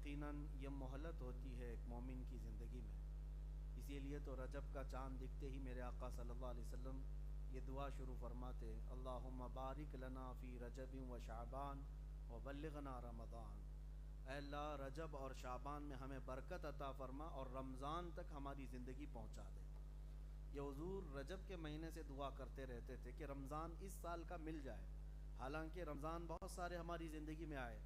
یقیناً یہ مہلت ہوتی ہے ایک مومن کی زندگی میں. اسی لیے تو رجب کا چاند دکھتے ہی میرے آقا صلی اللہ علیہ وسلم یہ دعا شروع فرماتے: اللہم بارک لنا فی رجب و شعبان و بلغنا رمضان. اے اللہ رجب اور شعبان میں ہمیں برکت عطا فرما اور رمضان تک ہماری زندگی پہنچا دے. یہ حضور رجب کے مہینے سے دعا کرتے رہتے تھے کہ رمضان اس سال کا مل جائے. حالانکہ رمضان بہت سارے ہماری زندگی میں آئے،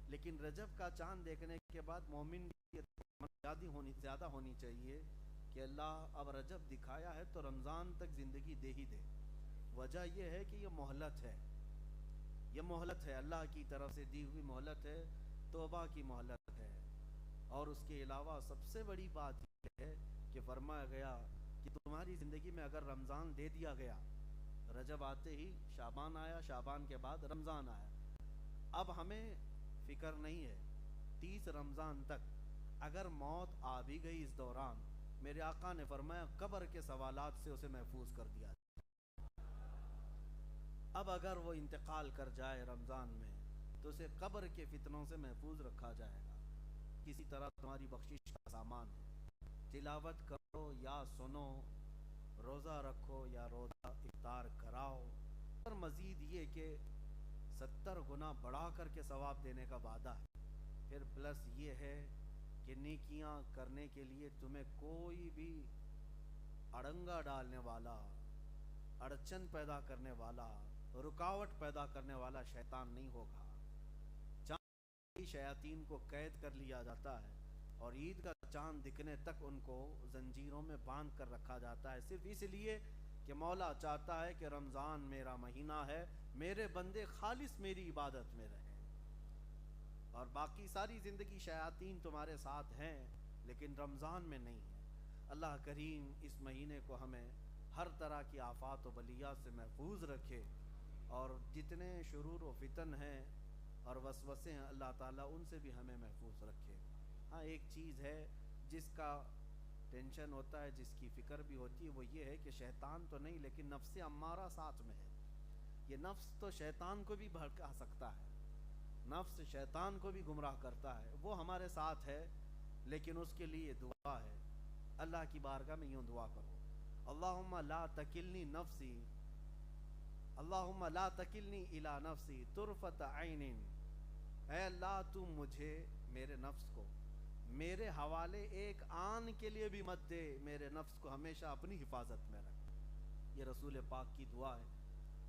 لیکن رجب کا چاند دیکھنے کے بعد مومن کی زیادہ ہونی چاہیے کہ اللہ اب رجب دکھایا ہے تو رمضان تک زندگی دے ہی دے. وجہ یہ ہے کہ یہ مہلت ہے، یہ مہلت ہے، اللہ کی طرف سے دی ہوئی مہلت ہے، توبہ کی مہلت ہے. اور اس کے علاوہ سب سے بڑی بات یہ ہے کہ فرمایا گیا کہ تمہاری زندگی میں اگر رمضان دے دیا گیا، رجب آتے ہی شعبان آیا، شعبان کے بعد رمضان آیا، اب ہمیں فکر نہیں ہے 30 رمضان تک. اگر موت آ بھی گئی اس دوران، میرے آقا نے فرمایا قبر کے سوالات سے اسے محفوظ کر دیا. اب اگر وہ انتقال کر جائے رمضان میں تو اسے قبر کے فتنوں سے محفوظ رکھا جائے گا. کسی طرح تمہاری بخشش کا سامان ہے. تلاوت کرو یا سنو، روزہ رکھو یا روزہ افطار کراؤ. اور مزید یہ کہ 70 گنا بڑھا کر کے ثواب دینے کا وعدہ ہے. پھر پلس یہ ہے کہ نیکیاں کرنے کے لیے تمہیں کوئی بھی اڑنگا ڈالنے والا، اڑچن پیدا کرنے والا، رکاوٹ پیدا کرنے والا شیطان نہیں ہوگا. چاند شیاطین کو قید کر لیا جاتا ہے اور عید کا چاند دکھنے تک ان کو زنجیروں میں باندھ کر رکھا جاتا ہے، صرف اس لیے کہ مولا چاہتا ہے کہ رمضان میرا مہینہ ہے، میرے بندے خالص میری عبادت میں رہیں. اور باقی ساری زندگی شیاطین تمہارے ساتھ ہیں لیکن رمضان میں نہیں ہے. اللہ کریم اس مہینے کو ہمیں ہر طرح کی آفات و بلیات سے محفوظ رکھے، اور جتنے شرور و فتن ہیں اور وسوسے ہیں اللہ تعالیٰ ان سے بھی ہمیں محفوظ رکھے. ہاں ایک چیز ہے جس کا ٹینشن ہوتا ہے، جس کی فکر بھی ہوتی ہے، وہ یہ ہے کہ شیطان تو نہیں لیکن نفس امارہ ساتھ میں ہے. یہ نفس تو شیطان کو بھی بھڑکا سکتا ہے، نفس شیطان کو بھی گمراہ کرتا ہے، وہ ہمارے ساتھ ہے. لیکن اس کے لیے دعا ہے. اللہ کی بارگاہ میں یوں دعا کرو: اللہم لا تکلنی نفسی، اللہم لا تکلنی الی نفسی طرفت عین. اے اللہ تو مجھے، میرے نفس کو میرے حوالے ایک آن کے لیے بھی مت دے، میرے نفس کو ہمیشہ اپنی حفاظت میں رکھ. یہ رسول پاک کی دعا ہے.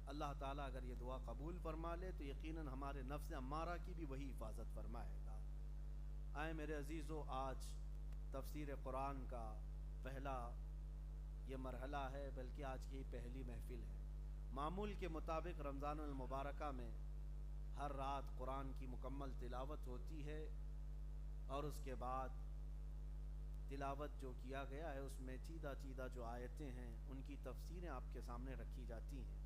اللہ تعالیٰ اگر یہ دعا قبول فرما لے تو یقیناً ہمارے نفس امارہ کی بھی وہی حفاظت فرمائے گا. آئے میرے عزیزو، آج تفسیر قرآن کا پہلا یہ مرحلہ ہے، بلکہ آج کی پہلی محفل ہے. معمول کے مطابق رمضان المبارکہ میں ہر رات قرآن کی مکمل تلاوت ہوتی ہے، اور اس کے بعد تلاوت جو کیا گیا ہے اس میں چیدہ چیدہ جو آیتیں ہیں ان کی تفسیریں آپ کے سامنے رکھی جاتی ہیں.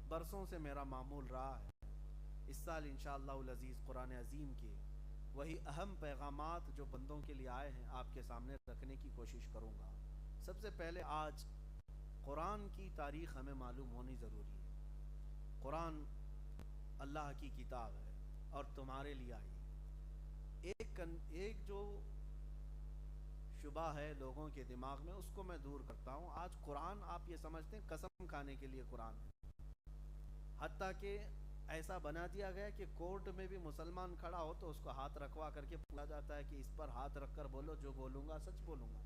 برسوں سے میرا معمول رہا ہے. اس سال انشاءاللہ العزیز قرآن عظیم کے وہی اہم پیغامات جو بندوں کے لیے آئے ہیں آپ کے سامنے رکھنے کی کوشش کروں گا. سب سے پہلے آج قرآن کی تاریخ ہمیں معلوم ہونی ضروری ہے. قرآن اللہ کی کتاب ہے اور تمہارے لیے آئی. ایک جو شبہ ہے لوگوں کے دماغ میں اس کو میں دور کرتا ہوں. آج قرآن آپ یہ سمجھتے ہیں قسم کھانے کے لیے قرآن ہے، حتیٰ کہ ایسا بنا دیا گیا کہ کورٹ میں بھی مسلمان کھڑا ہو تو اس کو ہاتھ رکھوا کر کے پوچھا جاتا ہے کہ اس پر ہاتھ رکھ کر بولو، جو بولوں گا سچ بولوں گا.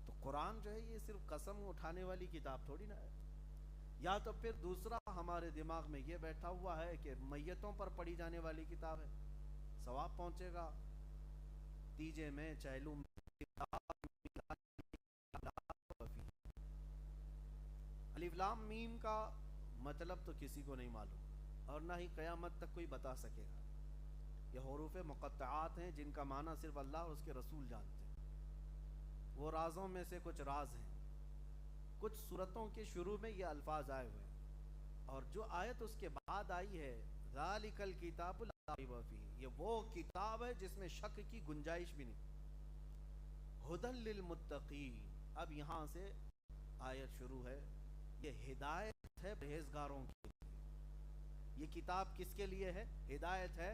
تو قرآن جو ہے یہ صرف قسم اٹھانے والی کتاب تھوڑی نا ہے. یا تو پھر دوسرا ہمارے دماغ میں یہ بیٹھا ہوا ہے کہ میتوں پر پڑھی جانے والی کتاب ہے، ثواب پہنچے گا تیجے میں چہلوں میں. الف لام میم کا مطلب تو کسی کو نہیں معلوم اور نہ ہی قیامت تک کوئی بتا سکے گا. یہ حروف مقطعات ہیں جن کا معنی صرف اللہ اور اس کے رسول جانتے ہیں. وہ رازوں میں سے کچھ راز ہیں. کچھ سورتوں کے شروع میں یہ الفاظ آئے ہوئے ہیں، اور جو آیت اس کے بعد آئی ہے ذالک الکتاب لا ریب فیہ، یہ وہ کتاب ہے جس میں شک کی گنجائش بھی نہیں. ھدی للمتقین، اب یہاں سے آیت شروع ہے. یہ ہدایت ہے پرہیزگاروں کے لیے. یہ کتاب کس کے لیے ہے؟ ہدایت ہے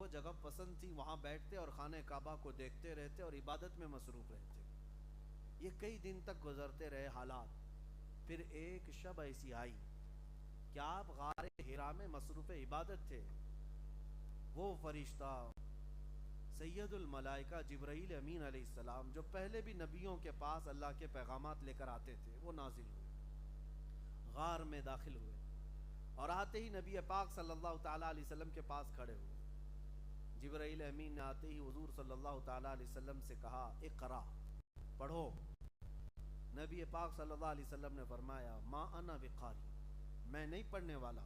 وہ جگہ پسند تھی وہاں بیٹھتے اور خانہ کعبہ کو دیکھتے رہتے اور عبادت میں مصروف رہتے. یہ کئی دن تک گزرتے رہے حالات. پھر ایک شب ایسی آئی کہ آپ غار حرا میں مصروف عبادت تھے. وہ فرشتہ سید الملائکہ جبرائیل امین علیہ السلام جو پہلے بھی نبیوں کے پاس اللہ کے پیغامات لے کر آتے تھے وہ نازل ہوئے, غار میں داخل ہوئے اور آتے ہی نبی پاک صلی اللہ تعالیٰ علیہ وسلم کے پاس کھڑے ہوئے. جبرائیل امین نے آتے ہی حضور صلی اللہ تعالیٰ علیہ وسلم سے کہا اقرا, پڑھو. نبی پاک صلی اللہ علیہ وسلم نے فرمایا ما انا بقاری, میں نہیں پڑھنے والا.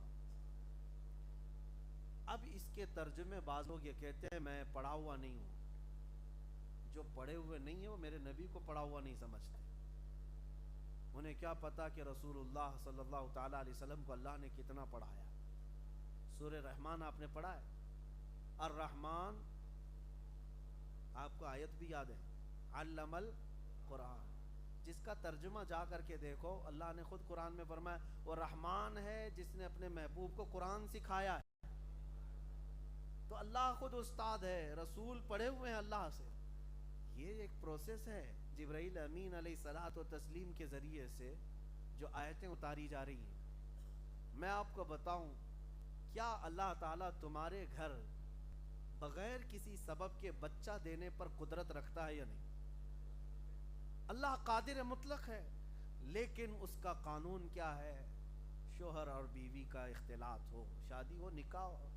اب اس کے ترجمے بعض لوگ یہ کہتے ہیں میں پڑھا ہوا نہیں ہوں. جو پڑھے ہوئے نہیں ہیں وہ میرے نبی کو پڑھا ہوا نہیں سمجھتے. انہیں کیا پتا کہ رسول اللہ صلی اللہ تعالیٰ علیہ وسلم کو اللہ نے کتنا پڑھایا. سورہ رحمان آپ نے پڑھا ہے؟ الرحمن, آپ کو آیت بھی یاد ہے, علم القرآن, جس کا ترجمہ جا کر کے دیکھو اللہ نے خود قرآن میں فرمایا وہ رحمان ہے جس نے اپنے محبوب کو قرآن سکھایا ہے. تو اللہ خود استاد ہے, رسول پڑھے ہوئے ہیں اللہ سے. یہ ایک پروسیس ہے. جبرائیل امین علیہ الصلاۃ و تسلیم کے ذریعے سے جو آیتیں اتاری جا رہی ہیں. میں آپ کو بتاؤں, کیا اللہ تعالیٰ تمہارے گھر بغیر کسی سبب کے بچہ دینے پر قدرت رکھتا ہے یا نہیں؟ اللہ قادر مطلق ہے, لیکن اس کا قانون کیا ہے؟ شوہر اور بیوی کا اختلاط ہو, شادی ہو, نکاح ہو,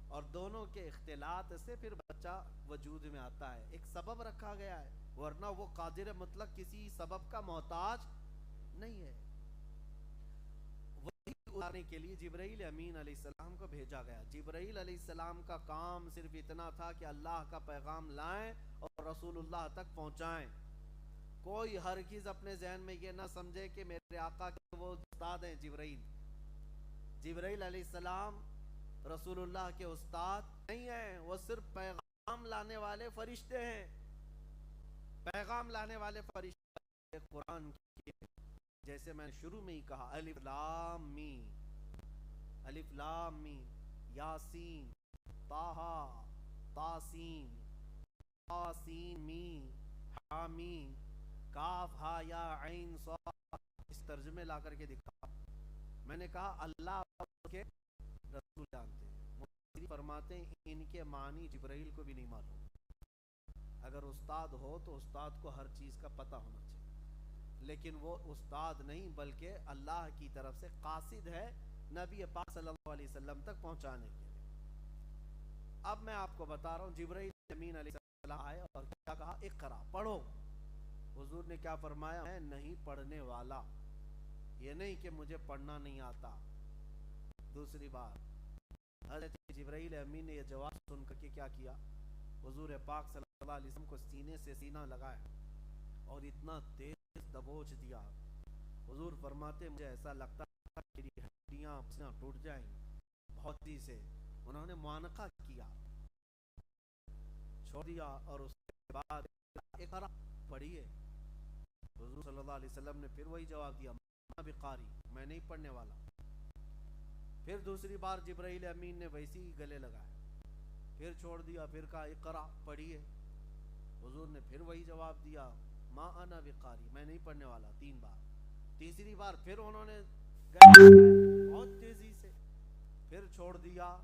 اور دونوں کے اختلاط سے پھر بچہ وجود میں آتا ہے. ایک سبب رکھا گیا ہے, ورنہ وہ قادر مطلق کسی سبب کا محتاج نہیں ہے. وہی اتارنے کے لیے جبرائیل امین علیہ السلام کو بھیجا گیا. جبرائیل علیہ السلام کا کام صرف اتنا تھا کہ اللہ کا پیغام لائیں اور رسول اللہ تک پہنچائیں. کوئی ہرگز اپنے ذہن میں یہ نہ سمجھے کہ میرے آقا کے وہ استاد ہیں جبرائیل. جبرائیل علیہ السلام رسول اللہ کے استاد نہیں ہیں, وہ صرف پیغام لانے والے فرشتے ہیں. پیغام لانے والے فرشتے قرآن کی, جیسے میں نے شروع میں ہی کہا الف لام میم, الف لام میم, یاسین, طٰہٰ, طاسین, طاسین میم, حامیم, کاف ہا یا عین صاد. اس ترجمے لا کر کے دکھا. میں نے کہا اللہ کے رسول جانتے ہیں. مفسرین فرماتے ہیں ان کے معنی جبرائیل کو بھی نہیں معلوم. اگر استاد ہو تو استاد کو ہر چیز کا پتہ ہونا چاہیے, لیکن وہ استاد نہیں بلکہ اللہ کی طرف سے قاصد ہے نبی پاک صلی اللہ علیہ وسلم تک پہنچانے کے لیے. اب میں آپ کو بتا رہا ہوں جبرائیل امین علیہ السلام آئے اور کیا کہا اقرا, پڑھو. حضور نے کیا فرمایا, میں نہیں پڑھنے والا. یہ نہیں کہ مجھے پڑھنا نہیں آتا. دوسری بات, حضرت جبرائیل امین نے یہ جواب سن کر کے کیا کیا, حضور پاک صلی اللہ علیہ وسلم کو سینے سے سینہ لگایا اور اتنا تیز دبوچ دیا. حضور فرماتے مجھے ایسا لگتا ہے کہ میری ہڈیاں ٹوٹ جائیں. بہت تیزی سے انہوں نے معانقہ کیا, چھوڑ دیا, اور اس کے بعد اقرا, پڑھیے. حضور صلی اللہ علیہ وسلم نے پھر وہی جواب دیا میں بقاری, میں نہیں پڑھنے والا. پھر دوسری بار جبرائیل امین نے ویسی ہی گلے لگایا, پھر چھوڑ دیا, پھر کہا اقرا, پڑھیے. حضور نے پھر وہی جواب دیا ما انا بقاری, میں نہیں پڑھنے والا. 3 بار. تیسری بار پھر انہوں نے بہت تیزی سے, پھر چھوڑ دیا.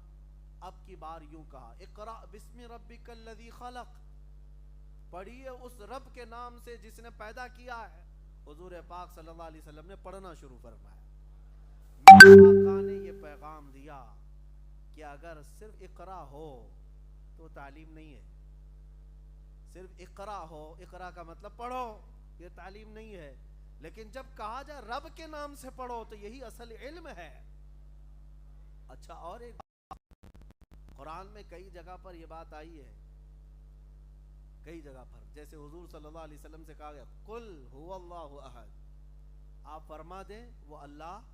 اب کی بار یوں کہا اقرا بسم ربک الذی خلق, پڑھیے اس رب کے نام سے جس نے پیدا کیا ہے. حضور پاک صلی اللہ علیہ وسلم نے پڑھنا شروع فرمایا. میرے آقا نے یہ پیغام دیا کہ اگر صرف اقرا ہو تو تعلیم نہیں ہے. صرف اقرا ہو, اقرا کا مطلب پڑھو, یہ تعلیم نہیں ہے. لیکن جب کہا جائے رب کے نام سے پڑھو تو یہی اصل علم ہے. اچھا, اور ایک قرآن میں کئی جگہ پر یہ بات آئی ہے, کئی جگہ پر, جیسے حضور صلی اللہ علیہ وسلم سے کہا گیا قل هو اللہ احد, آپ فرما دیں وہ اللہ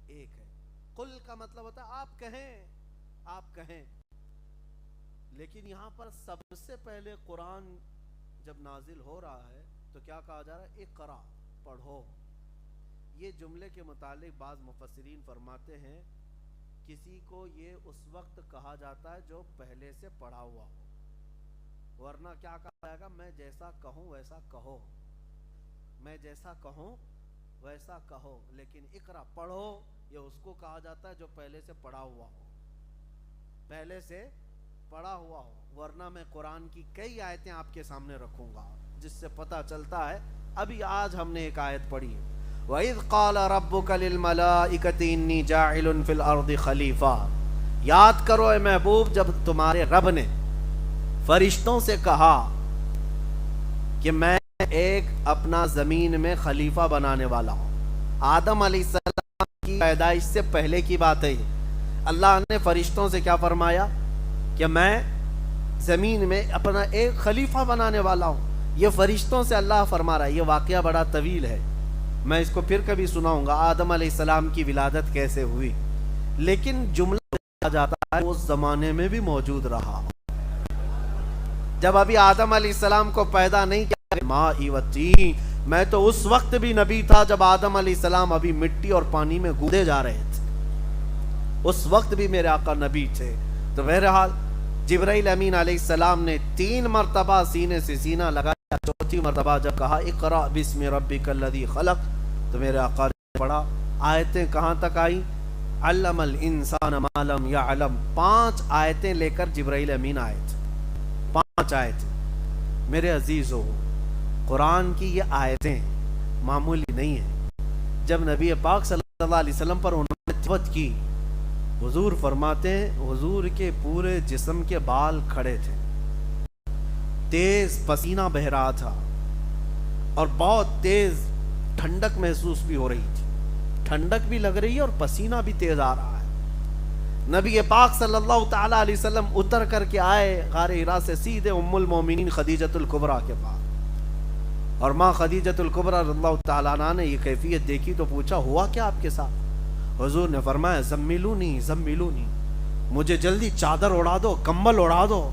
ایک ہے. قل کا مطلب ہوتا ہے آپ کہیں, آپ کہیں. لیکن یہاں پر سب سے پہلے قرآن جب نازل ہو رہا ہے تو کیا کہا جا رہا ہے, اقرا, پڑھو. یہ جملے کے متعلق بعض مفسرین فرماتے ہیں کسی کو یہ اس وقت کہا جاتا ہے جو پہلے سے پڑھا ہوا ہو، ورنہ کیا کہا جائے گا؟ میں جیسا کہوں ویسا کہو، میں جیسا کہوں ویسا کہو. لیکن اقرا پڑھو یہ اس کو کہا جاتا ہے جو پہلے سے پڑھا ہوا ہو، پہلے سے پڑھا ہوا ہو. ورنہ میں قرآن کی کئی آیتیں آپ کے سامنے رکھوں گا جس سے پتہ چلتا ہے. ابھی آج ہم نے ایک آیت پڑھی ہے، وَإِذْ قَالَ رَبُّكَ لِلْمَلَائِكَةِ إِنِّي جَاعِلٌ فِي الْأَرْضِ خَلِيفَةً. یاد کرو اے محبوب جب تمہارے رب نے فرشتوں سے کہا کہ میں ایک اپنا زمین میں خلیفہ بنانے والا ہوں. آدم علیہ السلام کی پیدائش سے پہلے کی بات ہے. اللہ نے فرشتوں سے کیا فرمایا کہ میں زمین میں اپنا ایک خلیفہ بنانے والا ہوں. یہ فرشتوں سے اللہ فرما رہا ہے. یہ واقعہ بڑا طویل ہے، میں اس کو پھر کبھی سناؤں گا آدم علیہ السلام کی ولادت کیسے ہوئی. لیکن جملہ کہا جاتا ہے اس زمانے میں بھی موجود رہا. جب ابھی آدم علیہ السلام کو پیدا نہیں کیا، ماء و تین، میں تو اس وقت بھی نبی تھا جب آدم علیہ السلام ابھی مٹی اور پانی میں گودے جا رہے تھے، اس وقت بھی میرے آقا نبی تھے. تو بہرحال جبرائیل امین علیہ السلام نے 3 مرتبہ سینے سے سینہ لگایا. چوتھی مرتبہ جب کہا اقرأ بسم ربک الذی خلق، تو میرے آقا نے پڑھا. آیتیں کہاں تک آئیں؟ علم الانسان ما لم یعلم. 5 آیتیں لے کر جبرائیل امین آئے تھے. 5 آیتیں. میرے عزیزو، قرآن کی یہ آیتیں معمولی نہیں ہیں. جب نبی پاک صلی اللہ علیہ وسلم پر انہوں نے تلاوت کی، حضور فرماتے ہیں حضور کے پورے جسم کے بال کھڑے تھے، تیز پسینہ بہ رہا تھا اور بہت تیز ٹھنڈک محسوس بھی ہو رہی تھی. ٹھنڈک بھی لگ رہی ہے اور پسینہ بھی تیز آ رہا ہے. نبی پاک صلی اللہ تعالی علیہ وسلم اتر کر کے آئے غار حرا سے سیدھے ام المومنین خدیجۃ الکبریٰ کے پاس، اور ماں خدیجۃ الکبریٰ رضی اللہ تعالیٰ عنہا نے یہ کیفیت دیکھی تو پوچھا ہوا کیا آپ کے ساتھ؟ حضور نے فرمایا زملونی زملونی، مجھے جلدی چادر اڑا دو، کمبل اڑا دو.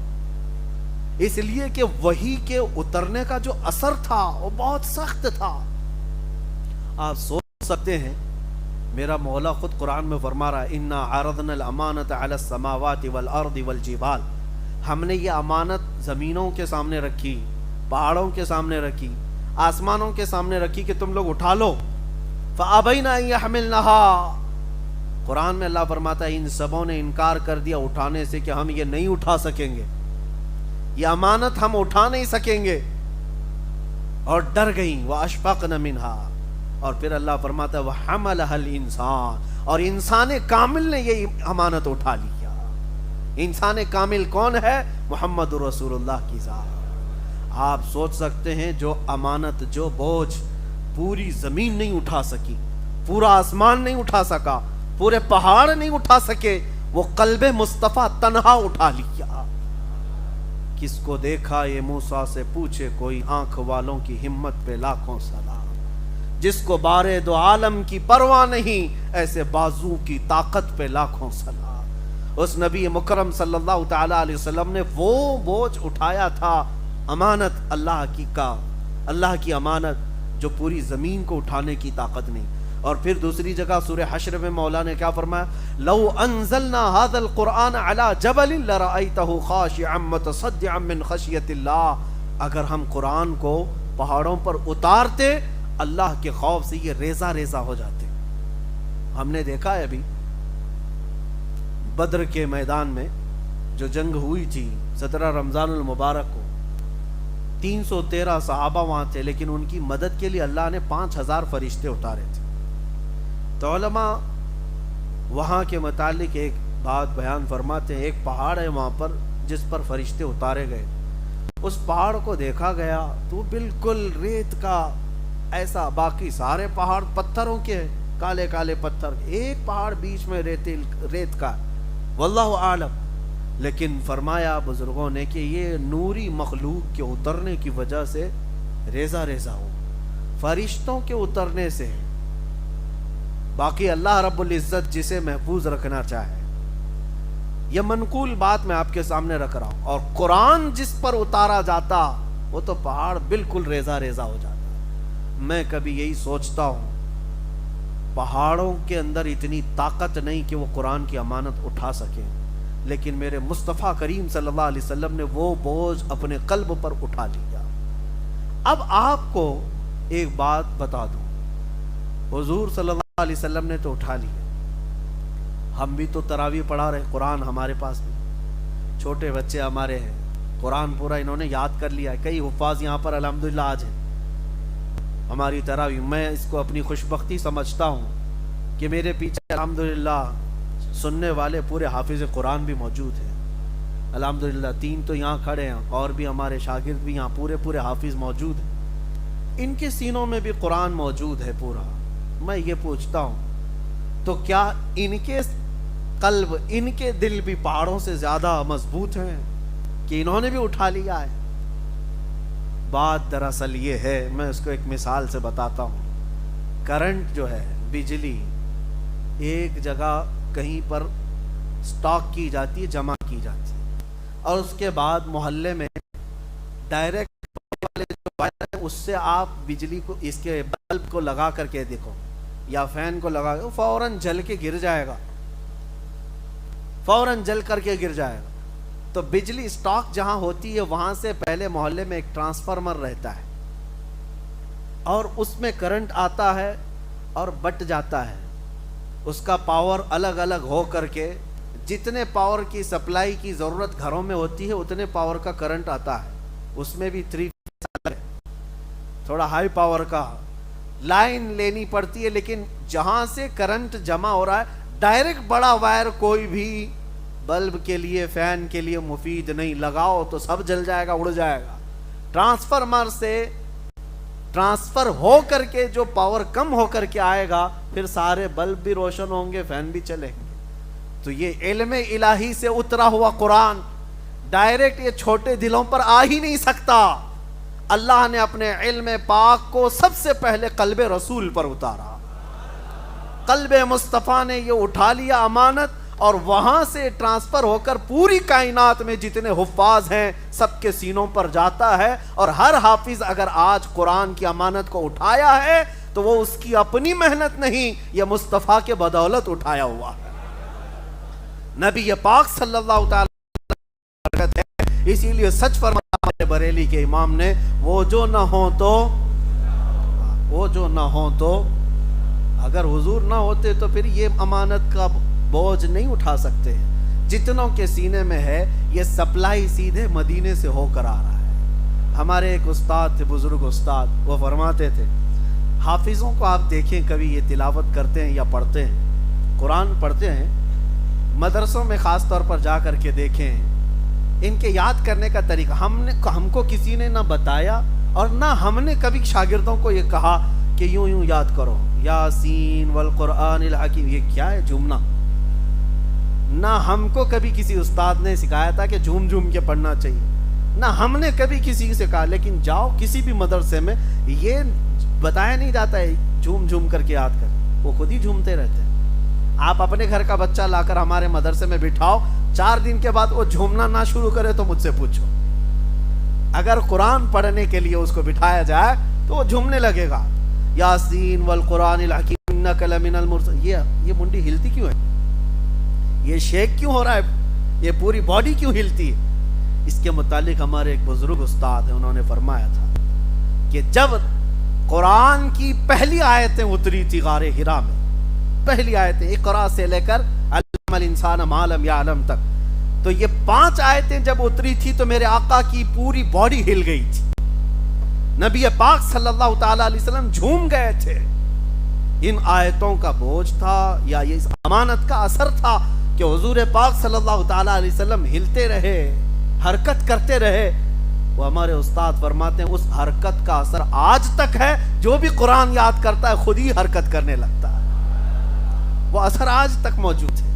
اس لیے کہ وحی کے اترنے کا جو اثر تھا وہ بہت سخت تھا. آپ سوچ سکتے ہیں میرا مولا خود قرآن میں فرما رہا ہے انا عرضنا الامانۃ علی السماوات والارض والجبال. ہم نے یہ امانت زمینوں کے سامنے رکھی، پہاڑوں کے سامنے رکھی، آسمانوں کے سامنے رکھی کہ تم لوگ اٹھا لو. فابین ان یحملنها. قرآن میں اللہ فرماتا ہے ان سبوں نے انکار کر دیا اٹھانے سے کہ ہم یہ نہیں اٹھا سکیں گے، یہ امانت ہم اٹھا نہیں سکیں گے، اور ڈر گئیں. واشفقن منها. اور پھر اللہ فرماتا ہے وحملها الانسان، اور انسان کامل نے یہ امانت اٹھا لیا. انسان کامل کون ہے؟ محمد رسول اللہ کی ذات. آپ سوچ سکتے ہیں جو امانت، جو بوجھ پوری زمین نہیں اٹھا سکی، پورا آسمان نہیں اٹھا سکا، پورے پہاڑ نہیں اٹھا سکے، وہ قلب مصطفیٰ تنہا اٹھا لیا. کس کو دیکھا یہ موسیٰ سے پوچھے کوئی، آنکھ والوں کی ہمت پہ لاکھوں سلام. جس کو بارے دو عالم کی پرواہ نہیں، ایسے بازو کی طاقت پہ لاکھوں سلام. اس نبی مکرم صلی اللہ تعالی علیہ وسلم نے وہ بوجھ اٹھایا تھا، امانت اللہ کی امانت جو پوری زمین کو اٹھانے کی طاقت نہیں. اور پھر دوسری جگہ سورہ حشر میں مولا نے کیا فرمایا؟ لو انزلنا هذا القرآن على جبل لرأيته خاشعا متصدعا من خشیۃ اللہ. اگر ہم قرآن کو پہاڑوں پر اتارتے اللہ کے خوف سے یہ ریزہ ریزہ ہو جاتے. ہم نے دیکھا ہے ابھی بدر کے میدان میں جو جنگ ہوئی تھی 17 رمضان المبارک کو، 313 صحابہ وہاں تھے، لیکن ان کی مدد کے لیے اللہ نے 5000 فرشتے اتارے تھے. تو علماء وہاں کے متعلق ایک بات بیان فرماتے ہیں، ایک پہاڑ ہے وہاں پر جس پر فرشتے اتارے گئے. اس پہاڑ کو دیکھا گیا تو بالکل ریت کا ایسا، باقی سارے پہاڑ پتھروں کے، کالے کالے پتھر، ایک پہاڑ بیچ میں ریت کا، واللہ عالم. لیکن فرمایا بزرگوں نے کہ یہ نوری مخلوق کے اترنے کی وجہ سے ریزہ ریزہ ہو، فرشتوں کے اترنے سے. باقی اللہ رب العزت جسے محفوظ رکھنا چاہے، یہ منقول بات میں آپ کے سامنے رکھ رہا ہوں. اور قرآن جس پر اتارا جاتا وہ تو پہاڑ بالکل ریزہ ریزہ ہو جاتا. میں کبھی یہی سوچتا ہوں پہاڑوں کے اندر اتنی طاقت نہیں کہ وہ قرآن کی امانت اٹھا سکیں، لیکن میرے مصطفیٰ کریم صلی اللہ علیہ وسلم نے وہ بوجھ اپنے قلب پر اٹھا لیا۔ اب آپ کو ایک بات بتا دوں، حضور صلی اللہ علیہ وسلم نے تو اٹھا لیا، ہم بھی تو تراویح پڑھا رہے، قرآن ہمارے پاس بھی، چھوٹے بچے ہمارے ہیں، قرآن پورا انہوں نے یاد کر لیا ہے، کئی حفاظ یہاں پر الحمدللہ آج ہیں ہماری تراویح۔ میں اس کو اپنی خوشبختی سمجھتا ہوں کہ میرے پیچھے الحمدللہ سننے والے پورے حافظ قرآن بھی موجود ہیں، الحمدللہ 3 تو یہاں کھڑے ہیں، اور بھی ہمارے شاگرد بھی یہاں پورے حافظ موجود ہیں، ان کے سینوں میں بھی قرآن موجود ہے پورا۔ میں یہ پوچھتا ہوں تو کیا ان کے قلب، ان کے دل بھی پہاڑوں سے زیادہ مضبوط ہیں کہ انہوں نے بھی اٹھا لیا ہے؟ بات دراصل یہ ہے، میں اس کو ایک مثال سے بتاتا ہوں۔ کرنٹ جو ہے، بجلی ایک جگہ کہیں پر سٹاک کی جاتی ہے، جمع کی جاتی ہے، اور اس کے بعد محلے میں ڈائریکٹ والے جو وائر ہے اس سے آپ بجلی کو، اس کے بلب کو لگا کر کے دیکھو یا فین کو لگا کے، فوراً جل کے گر جائے گا، فوراً جل کر کے گر جائے گا۔ تو بجلی سٹاک جہاں ہوتی ہے وہاں سے پہلے محلے میں ایک ٹرانسفارمر رہتا ہے، اور اس میں کرنٹ آتا ہے اور بٹ جاتا ہے، اس کا پاور الگ الگ ہو کر کے جتنے پاور کی سپلائی کی ضرورت گھروں میں ہوتی ہے اتنے پاور کا کرنٹ آتا ہے۔ اس میں بھی 3 فیز ہے، تھوڑا ہائی پاور کا لائن لینی پڑتی ہے، لیکن جہاں سے کرنٹ جمع ہو رہا ہے ڈائریکٹ بڑا وائر کوئی بھی بلب کے لیے، فین کے لیے مفید نہیں، لگاؤ تو سب جل جائے گا، اڑ جائے گا۔ ٹرانسفارمر سے ٹرانسفر ہو کر کے جو پاور کم ہو کر کے آئے گا، پھر سارے بلب بھی روشن ہوں گے، فین بھی چلیں گے۔ تو یہ علم الہی سے اترا ہوا قرآن ڈائریکٹ یہ چھوٹے دلوں پر آ ہی نہیں سکتا۔ اللہ نے اپنے علم پاک کو سب سے پہلے قلب رسول پر اتارا، قلب مصطفیٰ نے یہ اٹھا لیا امانت، اور وہاں سے ٹرانسفر ہو کر پوری کائنات میں جتنے حفاظ ہیں سب کے سینوں پر جاتا ہے۔ اور ہر حافظ اگر آج قرآن کی امانت کو اٹھایا ہے تو وہ اس کی اپنی محنت نہیں، یہ مصطفیٰ کے بدولت اٹھایا ہوا ہے، نبی پاک صلی اللہ تعالی برکت ہے۔ اسی لیے سچ فرمایا بریلی کے امام نے، وہ جو نہ ہو تو اگر حضور نہ ہوتے تو پھر یہ امانت کا بوجھ نہیں اٹھا سکتے۔ جتنوں کے سینے میں ہے یہ سپلائی سیدھے مدینے سے ہو کر آ رہا ہے۔ ہمارے ایک استاد تھے، بزرگ استاد، وہ فرماتے تھے حافظوں کو آپ دیکھیں کبھی یہ تلاوت کرتے ہیں یا پڑھتے ہیں، قرآن پڑھتے ہیں، مدرسوں میں خاص طور پر جا کر کے دیکھیں ان کے یاد کرنے کا طریقہ، ہم کو کسی نے نہ بتایا اور نہ ہم نے کبھی شاگردوں کو یہ کہا کہ یوں یاد کرو، یاسین والقرآن الحکیم، یہ کیا ہے جھومنا؟ نہ ہم کو کبھی کسی استاد نے سکھایا تھا کہ جھوم کے پڑھنا چاہیے، نہ ہم نے کبھی کسی سے کہا، لیکن جاؤ کسی بھی مدرسے میں یہ بتایا نہیں جاتا ہے جھوم کر کے یاد کر، وہ خود ہی جھومتے رہتے ہیں۔ آپ اپنے گھر کا بچہ لا کر ہمارے مدرسے میں بٹھاؤ، 4 دن کے بعد وہ جھومنا نہ شروع کرے تو مجھ سے پوچھو۔ اگر قرآن پڑھنے کے لیے اس کو بٹھایا جائے تو وہ جھومنے لگے گا، یاسین والقرآن الحکیم انک لمن المرسلین۔ یہ منڈی ہلتی کیوں ہے؟ یہ شیک کیوں ہو رہا ہے؟ یہ پوری باڈی کیوں ہلتی ہے؟ اس کے متعلق ہمارے ایک بزرگ استاد ہیں، انہوں نے فرمایا تھا کہ جب قرآن کی پہلی آیتیں اتری تھی غار حرا میں، پہلی آیتیں اقرا سے لے کر علم الانسان ما لم یعلم تک، تو یہ 5 آیتیں جب اتری تھی تو میرے آقا کی پوری باڈی ہل گئی تھی، نبی پاک صلی اللہ تعالی علیہ وسلم جھوم گئے تھے۔ ان آیتوں کا بوجھ تھا یا یہ اس امانت کا اثر تھا کہ حضور پاک صلی اللہ تعالی علیہ وسلم ہلتے رہے، حرکت کرتے رہے۔ وہ ہمارے استاد فرماتے ہیں اس حرکت کا اثر آج تک ہے، جو بھی قرآن یاد کرتا ہے خود ہی حرکت کرنے لگتا ہے، وہ اثر آج تک موجود ہے۔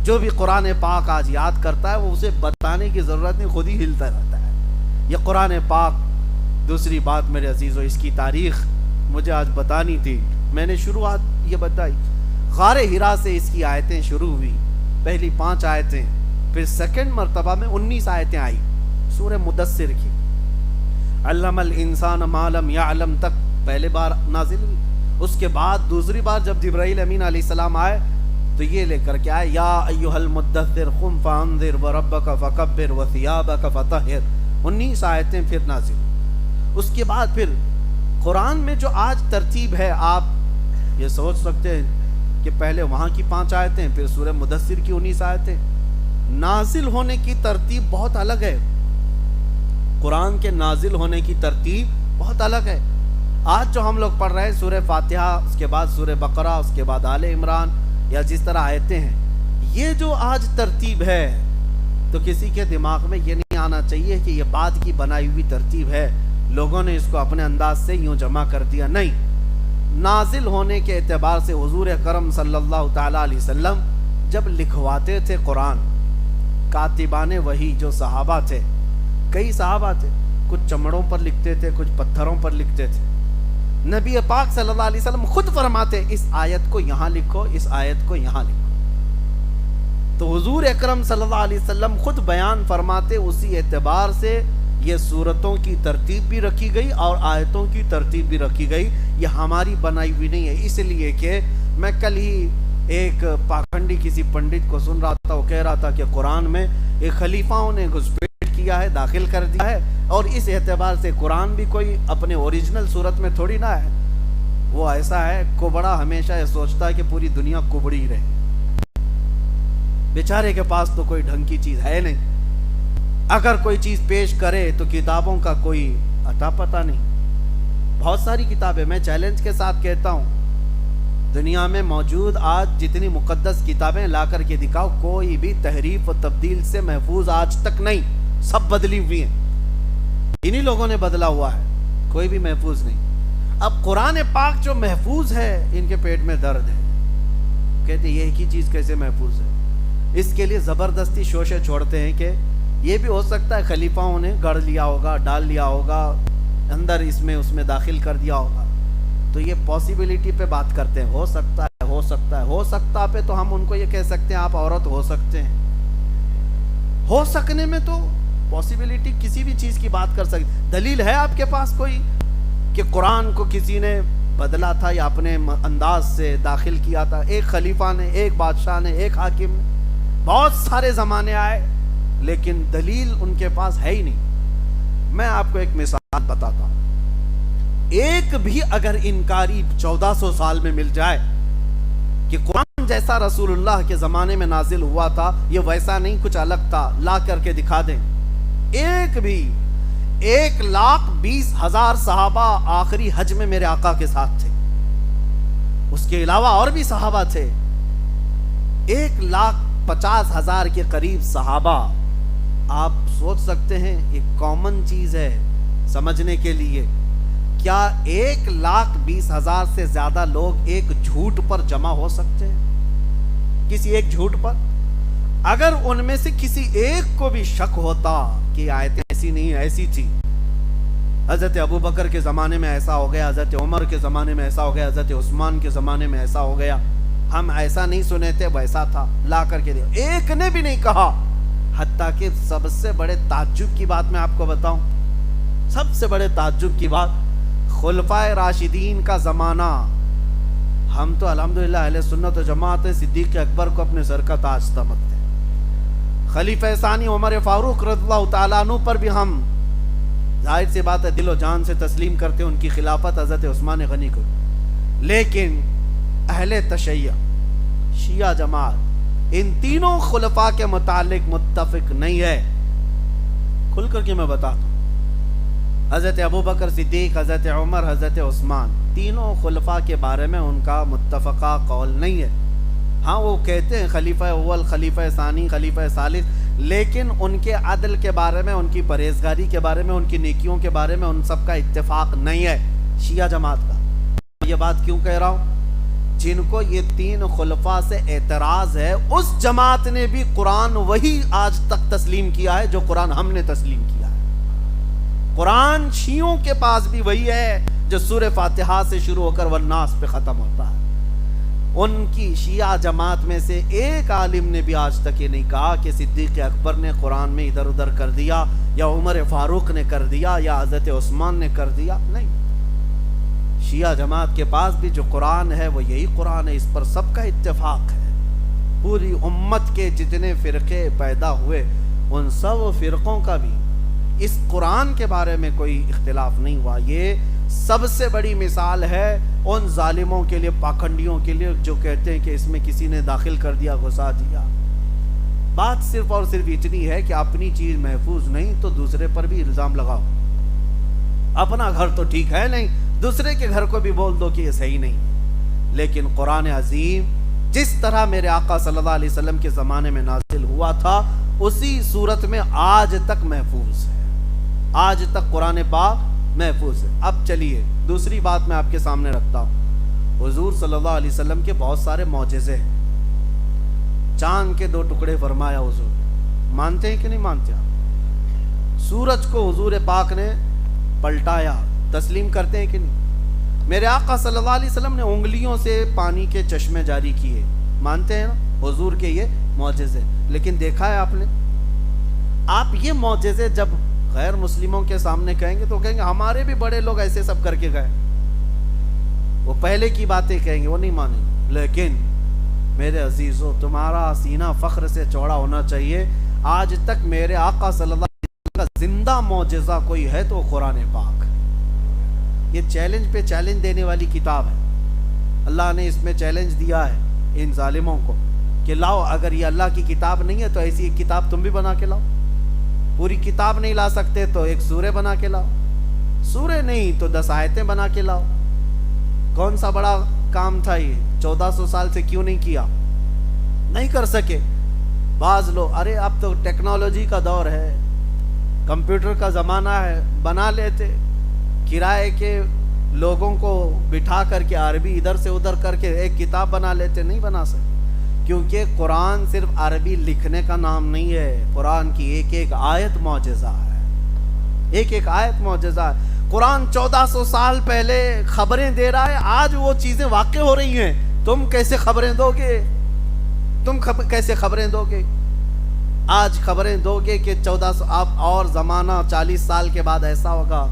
جو بھی قرآن پاک آج یاد کرتا ہے وہ اسے بتانے کی ضرورت نہیں، خود ہی ہلتا رہتا ہے۔ یہ قرآن پاک۔ دوسری بات میرے عزیزو، اس کی تاریخ مجھے آج بتانی تھی، میں نے شروعات یہ بتائی، غار حرا سے اس کی آیتیں شروع ہوئی، پہلی 5 آیتیں، پھر سیکنڈ مرتبہ میں 19 آیتیں آئی سورہ مدثر کی، علم الانسان ما لم یعلم تک پہلے بار نازل ہوئی، اس کے بعد دوسری بار جب جبرائیل امین علیہ السلام آئے تو یہ لے کر کے آئے یا ایھا المدثر قم فانذر وربک فکبر وثیابک فطہر، 19 آیتیں پھر نازل۔ اس کے بعد پھر قرآن میں جو آج ترتیب ہے، آپ یہ سوچ سکتے ہیں کہ پہلے وہاں کی 5 آیتیں، پھر سورہ مدثر کی 19 آیتیں، نازل ہونے کی ترتیب بہت الگ ہے۔ قرآن کے نازل ہونے کی ترتیب بہت الگ ہے۔ آج جو ہم لوگ پڑھ رہے ہیں سورہ فاتحہ، اس کے بعد سورہ بقرہ، اس کے بعد آل عمران، یا جس طرح آیتیں ہیں، یہ جو آج ترتیب ہے تو کسی کے دماغ میں یہ نہیں آنا چاہیے کہ یہ بعد کی بنائی ہوئی ترتیب ہے، لوگوں نے اس کو اپنے انداز سے یوں جمع کر دیا۔ نہیں، نازل ہونے کے اعتبار سے حضور اکرم صلی اللہ تعالیٰ علیہ وسلم جب لکھواتے تھے قرآن، کاتبان وحی جو صحابہ تھے، کئی صحابہ تھے، کچھ چمڑوں پر لکھتے تھے، کچھ پتھروں پر لکھتے تھے۔ نبی پاک صلی اللہ علیہ وسلم خود فرماتے اس آیت کو یہاں لکھو، اس آیت کو یہاں لکھو۔ تو حضور اکرم صلی اللہ علیہ وسلم خود بیان فرماتے، اسی اعتبار سے یہ سورتوں کی ترتیب بھی رکھی گئی اور آیتوں کی ترتیب بھی رکھی گئی، یہ ہماری بنائی ہوئی نہیں ہے۔ اس لیے کہ میں کل ہی ایک پاکھنڈی کسی پنڈت کو سن رہا تھا، وہ کہہ رہا تھا کہ قرآن میں ایک خلیفاؤں نے گھسپیٹ کیا ہے، داخل کر دیا ہے، اور اس اعتبار سے قرآن بھی کوئی اپنے اوریجنل صورت میں تھوڑی نہ ہے۔ وہ ایسا ہے، کوبڑا ہمیشہ یہ سوچتا ہے کہ پوری دنیا کوبڑی رہے، بیچارے کے پاس تو کوئی ڈھنگ کی چیز ہے نہیں، اگر کوئی چیز پیش کرے تو کتابوں کا کوئی اتا پتہ نہیں۔ بہت ساری کتابیں، میں چیلنج کے ساتھ کہتا ہوں، دنیا میں موجود آج جتنی مقدس کتابیں لا کر کے دکھاؤ، کوئی بھی تحریف و تبدیل سے محفوظ آج تک نہیں، سب بدلی ہوئی ہیں، انہی لوگوں نے بدلا ہوا ہے، کوئی بھی محفوظ نہیں۔ اب قرآن پاک جو محفوظ ہے، ان کے پیٹ میں درد ہے، کہتے ہیں یہ ایک ہی چیز کیسے محفوظ ہے؟ اس کے لیے زبردستی شوشے چھوڑتے ہیں کہ یہ بھی ہو سکتا ہے خلیفاؤں نے گڑھ لیا ہوگا، ڈال لیا ہوگا اندر، اس میں داخل کر دیا ہوگا، تو یہ پاسیبلٹی پہ بات کرتے ہیں، ہو سکتا ہے، ہو سکتا ہے، ہو سکتا پہ تو ہم ان کو یہ کہہ سکتے ہیں آپ عورت ہو سکتے ہیں، ہو سکنے میں تو پاسیبلٹی کسی بھی چیز کی بات کر سکتے۔ دلیل ہے آپ کے پاس کوئی کہ قرآن کو کسی نے بدلا تھا یا اپنے انداز سے داخل کیا تھا؟ ایک خلیفہ نے، ایک بادشاہ نے، ایک حاکم نے، بہت سارے زمانے آئے لیکن دلیل ان کے پاس ہے ہی نہیں۔ میں آپ کو ایک مثال بتاتا ہوں، ایک بھی اگر انکاری 1400 سال میں مل جائے کہ قرآن جیسا رسول اللہ کے زمانے میں نازل ہوا تھا، یہ ویسا نہیں کچھ الگ تھا، لا کر کے دکھا دیں، ایک بھی 1,20,000 صحابہ آخری حج میں میرے آقا کے ساتھ تھے، اس کے علاوہ اور بھی صحابہ تھے، 1,50,000 کے قریب صحابہ۔ آپ سوچ سکتے ہیں یہ کامن چیز ہے سمجھنے کے لیے، کیا 1,20,000 سے زیادہ لوگ ایک جھوٹ پر جمع ہو سکتے ہیں؟ کسی ایک جھوٹ پر؟ اگر ان میں سے کسی ایک کو بھی شک ہوتا کہ آیتیں ایسی نہیں ایسی تھی، حضرت ابو بکر کے زمانے میں ایسا ہو گیا، حضرت عمر کے زمانے میں ایسا ہو گیا، حضرت عثمان کے زمانے میں ایسا ہو گیا، ہم ایسا نہیں سنے تھے، ویسا تھا، لا کر کے دیا، ایک نے بھی نہیں کہا۔ حتیٰ کہ سب سے بڑے تعجب کی بات میں آپ کو بتاؤں، سب سے بڑے تعجب کی بات، خلفائے راشدین کا زمانہ، ہم تو الحمدللہ اہل سنت و جماعت صدیق اکبر کو اپنے سر کا تاج سمجھتے ہیں، خلیفہ ثانی عمر فاروق رضی اللہ تعالیٰ عنہ پر بھی ہم ظاہر سی بات ہے دل و جان سے تسلیم کرتے ہیں، ان کی خلافت حضرت عثمان غنی کو، لیکن اہل تشیع، شیعہ جماعت، ان تینوں خلفاء کے متعلق متفق نہیں ہے۔ کھل کر کے میں بتاتا ہوں، حضرت ابو بکر صدیق، حضرت عمر، حضرت عثمان، تینوں خلفاء کے بارے میں ان کا متفقہ قول نہیں ہے۔ ہاں وہ کہتے ہیں خلیفہ اول، خلیفہ ثانی، خلیفہ ثالث، لیکن ان کے عدل کے بارے میں، ان کی پرہیزگاری کے بارے میں، ان کی نیکیوں کے بارے میں ان سب کا اتفاق نہیں ہے شیعہ جماعت کا۔ یہ بات کیوں کہہ رہا ہوں؟ جن کو یہ تین خلفاء سے اعتراض ہے، اس جماعت نے بھی قرآن وہی آج تک تسلیم کیا ہے جو قرآن ہم نے تسلیم کیا ہے۔ قرآن شیعوں کے پاس بھی وہی ہے جو سورہ فاتحہ سے شروع ہو کر والناس پہ ختم ہوتا ہے۔ ان کی شیعہ جماعت میں سے ایک عالم نے بھی آج تک یہ نہیں کہا کہ صدیق اکبر نے قرآن میں ادھر ادھر کر دیا، یا عمر فاروق نے کر دیا، یا حضرت عثمان نے کر دیا، نہیں۔ شیعہ جماعت کے پاس بھی جو قرآن ہے وہ یہی قرآن ہے، اس پر سب کا اتفاق ہے۔ پوری امت کے جتنے فرقے پیدا ہوئے ان سب فرقوں کا بھی اس قرآن کے بارے میں کوئی اختلاف نہیں ہوا۔ یہ سب سے بڑی مثال ہے ان ظالموں کے لیے، پاکھنڈیوں کے لیے، جو کہتے ہیں کہ اس میں کسی نے داخل کر دیا، گھسا دیا۔ بات صرف اور صرف اتنی ہے کہ اپنی چیز محفوظ نہیں تو دوسرے پر بھی الزام لگاؤ۔ اپنا گھر تو ٹھیک ہے نہیں، دوسرے کے گھر کو بھی بول دو کہ یہ صحیح نہیں۔ لیکن قرآن عظیم جس طرح میرے آقا صلی اللہ علیہ وسلم کے زمانے میں نازل ہوا تھا اسی صورت میں آج تک محفوظ ہے، آج تک قرآن پاک محفوظ ہے۔ اب چلیے دوسری بات میں آپ کے سامنے رکھتا ہوں۔ حضور صلی اللہ علیہ وسلم کے بہت سارے معجزے ہیں۔ چاند کے 2 ٹکڑے فرمایا حضور، مانتے ہیں کہ نہیں مانتے آپ؟ سورج کو حضور پاک نے پلٹایا، تسلیم کرتے ہیں کہ نہیں؟ میرے آقا صلی اللہ علیہ وسلم نے انگلیوں سے پانی کے چشمے جاری کیے، مانتے ہیں نا حضور کے یہ معجزے؟ لیکن دیکھا ہے آپ نے؟ آپ یہ معجزے جب غیر مسلموں کے سامنے کہیں گے تو کہیں گے ہمارے بھی بڑے لوگ ایسے سب کر کے گئے، وہ پہلے کی باتیں کہیں گے، وہ نہیں مانیں گے۔ لیکن میرے عزیزو، تمہارا سینہ فخر سے چوڑا ہونا چاہیے۔ آج تک میرے آقا صلی اللہ علیہ وسلم کا زندہ معجزہ کوئی ہے تو قرآن پاک۔ یہ چیلنج پہ چیلنج دینے والی کتاب ہے۔ اللہ نے اس میں چیلنج دیا ہے ان ظالموں کو کہ لاؤ، اگر یہ اللہ کی کتاب نہیں ہے تو ایسی ایک کتاب تم بھی بنا کے لاؤ۔ پوری کتاب نہیں لا سکتے تو ایک سورہ بنا کے لاؤ، سورہ نہیں تو 10 آیتیں بنا کے لاؤ۔ کون سا بڑا کام تھا یہ؟ 1400 سال سے کیوں نہیں کیا؟ نہیں کر سکے۔ بعض لوگ ارے اب تو ٹیکنالوجی کا دور ہے، کمپیوٹر کا زمانہ ہے، بنا لیتے، کرائے کے لوگوں کو بٹھا کر کے عربی ادھر سے ادھر کر کے ایک کتاب بنا لیتے۔ نہیں بنا سکتے، کیونکہ قرآن صرف عربی لکھنے کا نام نہیں ہے، قرآن کی ایک ایک آیت معجزہ ہے، ایک ایک آیت معجزہ ہے۔ قرآن 1400 سال پہلے خبریں دے رہا ہے، آج وہ چیزیں واقع ہو رہی ہیں۔ تم کیسے خبریں دو گے؟ تم کیسے خبریں دو گے؟ آج خبریں دو گے کہ 1400 آپ اور زمانہ 40 سال کے بعد ایسا ہوگا،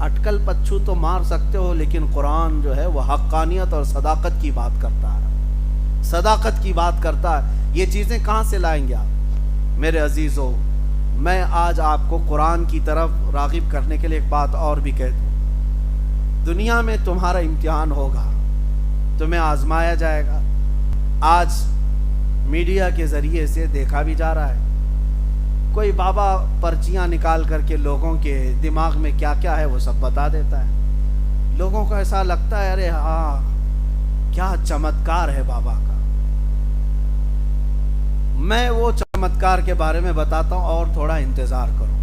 اٹکل پچھو تو مار سکتے ہو، لیکن قرآن جو ہے وہ حقانیت اور صداقت کی بات کرتا ہے، صداقت کی بات کرتا ہے۔ یہ چیزیں کہاں سے لائیں گے آپ؟ میرے عزیزو، میں آج آپ کو قرآن کی طرف راغب کرنے کے لیے ایک بات اور بھی کہہ دوں۔ دنیا میں تمہارا امتحان ہوگا، تمہیں آزمایا جائے گا۔ آج میڈیا کے ذریعے سے دیکھا بھی جا رہا ہے، کوئی بابا پرچیاں نکال کر کے لوگوں کے دماغ میں کیا کیا ہے وہ سب بتا دیتا ہے۔ لوگوں کو ایسا لگتا ہے ارے ہاں کیا چمتکار ہے بابا کا۔ میں وہ چمتکار کے بارے میں بتاتا ہوں اور تھوڑا انتظار کرو۔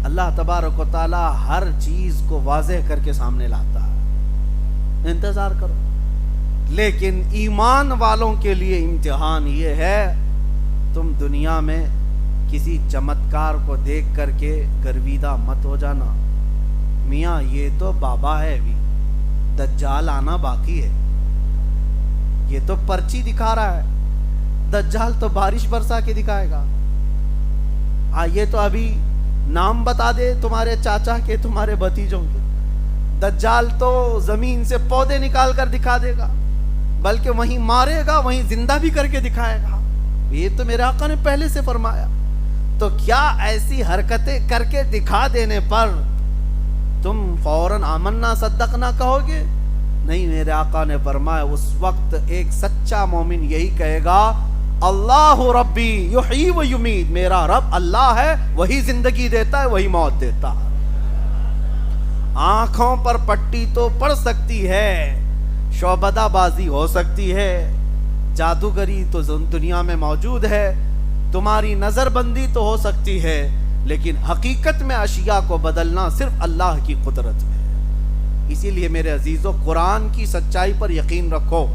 اللہ تبارک و تعالی ہر چیز کو واضح کر کے سامنے لاتا ہے، انتظار کرو۔ لیکن ایمان والوں کے لیے امتحان یہ ہے، تم دنیا میں کسی چمتکار کو دیکھ کر کے گرویدہ مت ہو جانا۔ میاں یہ تو بابا ہے، بھی دجال آنا باقی ہے، یہ تو پرچی دکھا رہا ہے، دجال تو بارش برسا کے دکھائے گا۔ یہ تو ابھی نام بتا دے تمہارے چاچا کے، تمہارے بھتیجوں کے، دجال تو زمین سے پودے نکال کر دکھا دے گا، بلکہ وہیں مارے گا، وہیں زندہ بھی کر کے دکھائے گا۔ یہ تو میرے آقا نے پہلے سے فرمایا۔ تو کیا ایسی حرکتیں کر کے دکھا دینے پر تم فوراً آمنا صدقنا کہو گے؟ نہیں، میرے آقا نے فرمایا اس وقت ایک سچا مومن یہی کہے گا، اللہ ربی یحیی و یمیت، میرا رب اللہ ہے، وہی زندگی دیتا ہے، وہی موت دیتا ہے۔ آنکھوں پر پٹی تو پڑ سکتی ہے، شعبدہ بازی ہو سکتی ہے، جادوگری تو دنیا میں موجود ہے، تمہاری نظر بندی تو ہو سکتی ہے، لیکن حقیقت میں اشیاء کو بدلنا صرف اللہ کی قدرت میں ہے۔ اسی لیے میرے عزیزو، قرآن کی سچائی پر یقین رکھو،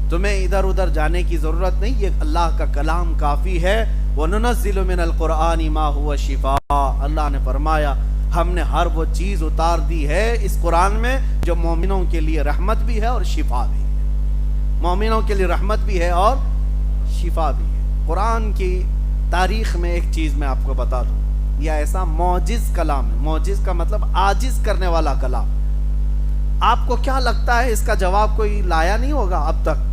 تمہیں ادھر ادھر جانے کی ضرورت نہیں، یہ اللہ کا کلام کافی ہے۔ وَنُنَزِّلُ مِنَ الْقُرْآنِ مَا هُوَ شِفَاء، اللہ نے فرمایا ہم نے ہر وہ چیز اتار دی ہے اس قرآن میں جو مومنوں کے لیے رحمت بھی ہے اور شفا بھی ہے، مومنوں کے لیے رحمت بھی ہے اور شفا بھی ہے۔ قرآن کی تاریخ میں ایک چیز میں آپ کو بتا دوں، یہ ایسا معجز کلام ہے، معجز کا مطلب عاجز کرنے والا کلام، آپ کو کیا لگتا ہے اس کا جواب کوئی لایا نہیں ہوگا اب تک؟